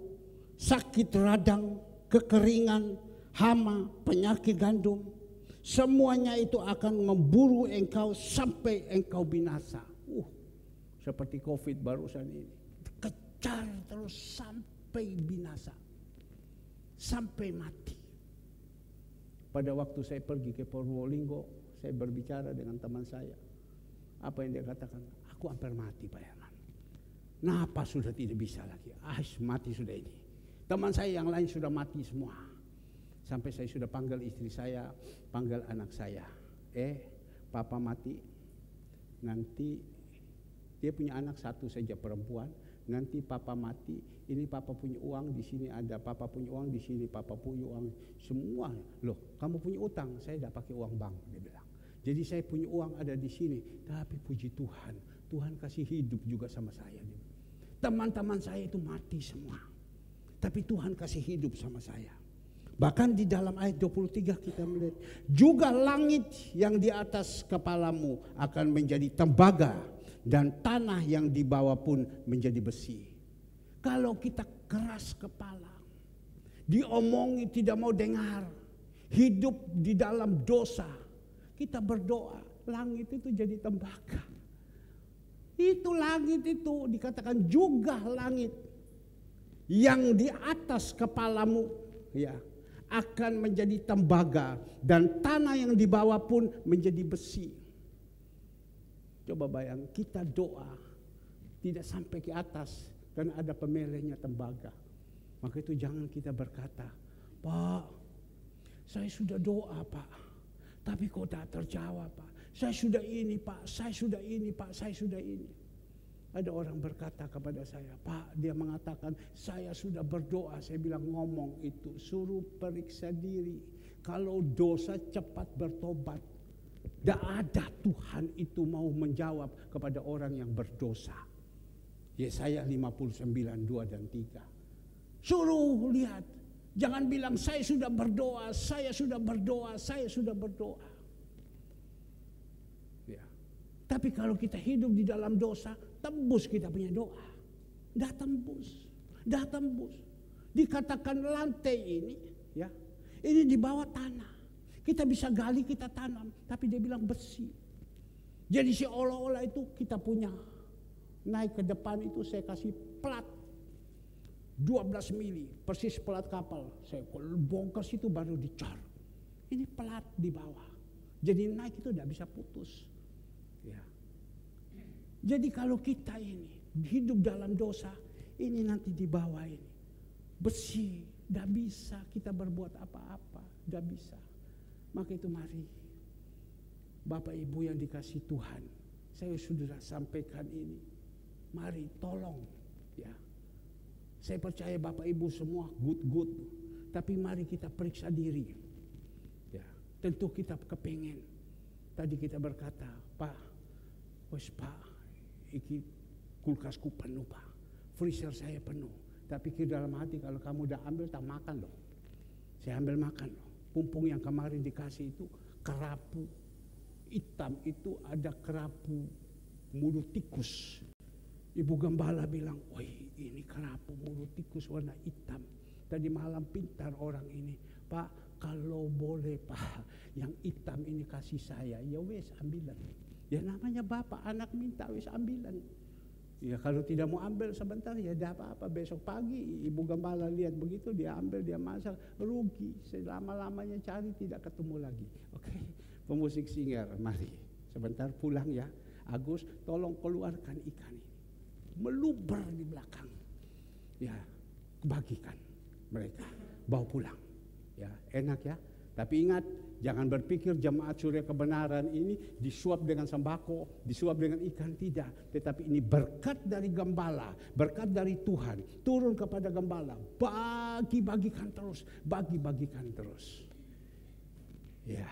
sakit radang, kekeringan, hama, penyakit gandum, semuanya itu akan memburu engkau sampai engkau binasa. Seperti COVID barusan ini. Kejar terus sampai binasa. Sampai mati. Pada waktu saya pergi ke Purwolinggo, saya berbicara dengan teman saya. Apa yang dia katakan? Aku hampir mati, Pak Herman. Napa sudah tidak bisa lagi? Mati sudah ini. Teman saya yang lain sudah mati semua. Sampai saya sudah panggil istri saya, panggil anak saya. Papa mati. Nanti dia punya anak satu saja perempuan. Nanti papa mati, ini papa punya uang, di sini ada papa punya uang, di sini papa punya uang, semua. Loh, kamu punya utang, saya tidak pakai uang bank, dia bilang. Jadi saya punya uang ada di sini, tapi puji Tuhan, Tuhan kasih hidup juga sama saya. Teman-teman saya itu mati semua, tapi Tuhan kasih hidup sama saya. Bahkan di dalam ayat 23 kita melihat, juga langit yang di atas kepalamu akan menjadi tembaga, dan tanah yang di bawah pun menjadi besi. Kalau kita keras kepala, diomongi tidak mau dengar, hidup di dalam dosa, kita berdoa, langit itu jadi tembaga. Itu langit itu dikatakan juga langit yang di atas kepalamu ya akan menjadi tembaga, dan tanah yang di bawah pun menjadi besi. Coba bayang, kita doa tidak sampai ke atas dan ada pemelehnya tembaga. Maka itu jangan kita berkata, Pak, saya sudah doa Pak, tapi kok tak terjawab Pak. Saya sudah ini Pak, saya sudah ini Pak, saya sudah ini. Ada orang berkata kepada saya, Pak, dia mengatakan saya sudah berdoa. Saya bilang ngomong itu, suruh periksa diri. Kalau dosa cepat bertobat. Tidak ada Tuhan itu mau menjawab kepada orang yang berdosa. Yesaya 59, 2 dan 3. Suruh lihat. Jangan bilang saya sudah berdoa, saya sudah berdoa, saya sudah berdoa. Ya. Tapi kalau kita hidup di dalam dosa, tembus kita punya doa. Dah tembus. Dah tembus. Dikatakan lantai ini, ya, ini di bawah tanah. Kita bisa gali, kita tanam, tapi dia bilang besi. Jadi seolah-olah itu kita punya. Naik ke depan itu saya kasih plat 12 mili, persis plat kapal. Saya bongkar situ baru dicor. Ini plat di bawah. Jadi naik itu tidak bisa putus. Ya. Jadi kalau kita ini hidup dalam dosa, ini nanti di bawah ini. Besi, tidak bisa kita berbuat apa-apa, tidak bisa. Maka itu mari, Bapak Ibu yang dikasih Tuhan, saya sudah sampaikan ini. Mari tolong ya. Saya percaya Bapak Ibu semua good. Tapi mari kita periksa diri. Ya, tentu kita kepengen. Tadi kita berkata, Pak, wes Pak, iki kulkasku penuh Pak. Freezer saya penuh. Tapi ke dalam hati kalau kamu udah ambil tak makan loh. Saya ambil makan loh. Pumpung yang kemarin dikasih itu kerapu hitam, itu ada kerapu mulut tikus. Ibu gembala bilang, woi ini kerapu mulut tikus warna hitam. Tadi malam pintar orang ini, Pak kalau boleh Pak yang hitam ini kasih saya, ya wes ambilan. Ya namanya bapak anak minta wes ambilan. Ya kalau tidak mau ambil sebentar ya tidak apa-apa, besok pagi ibu gembala lihat begitu dia ambil, dia masak, rugi. Selama-lamanya cari tidak ketemu lagi. Oke, pemusik singer mari sebentar pulang ya. Agus tolong keluarkan ikan ini, meluber di belakang. Ya bagikan mereka, bawa pulang. Ya enak ya. Tapi ingat, jangan berpikir jemaat surya kebenaran ini disuap dengan sembako, disuap dengan ikan, tidak. Tetapi ini berkat dari gembala, berkat dari Tuhan, turun kepada gembala, bagi-bagikan terus, bagi-bagikan terus. Ya.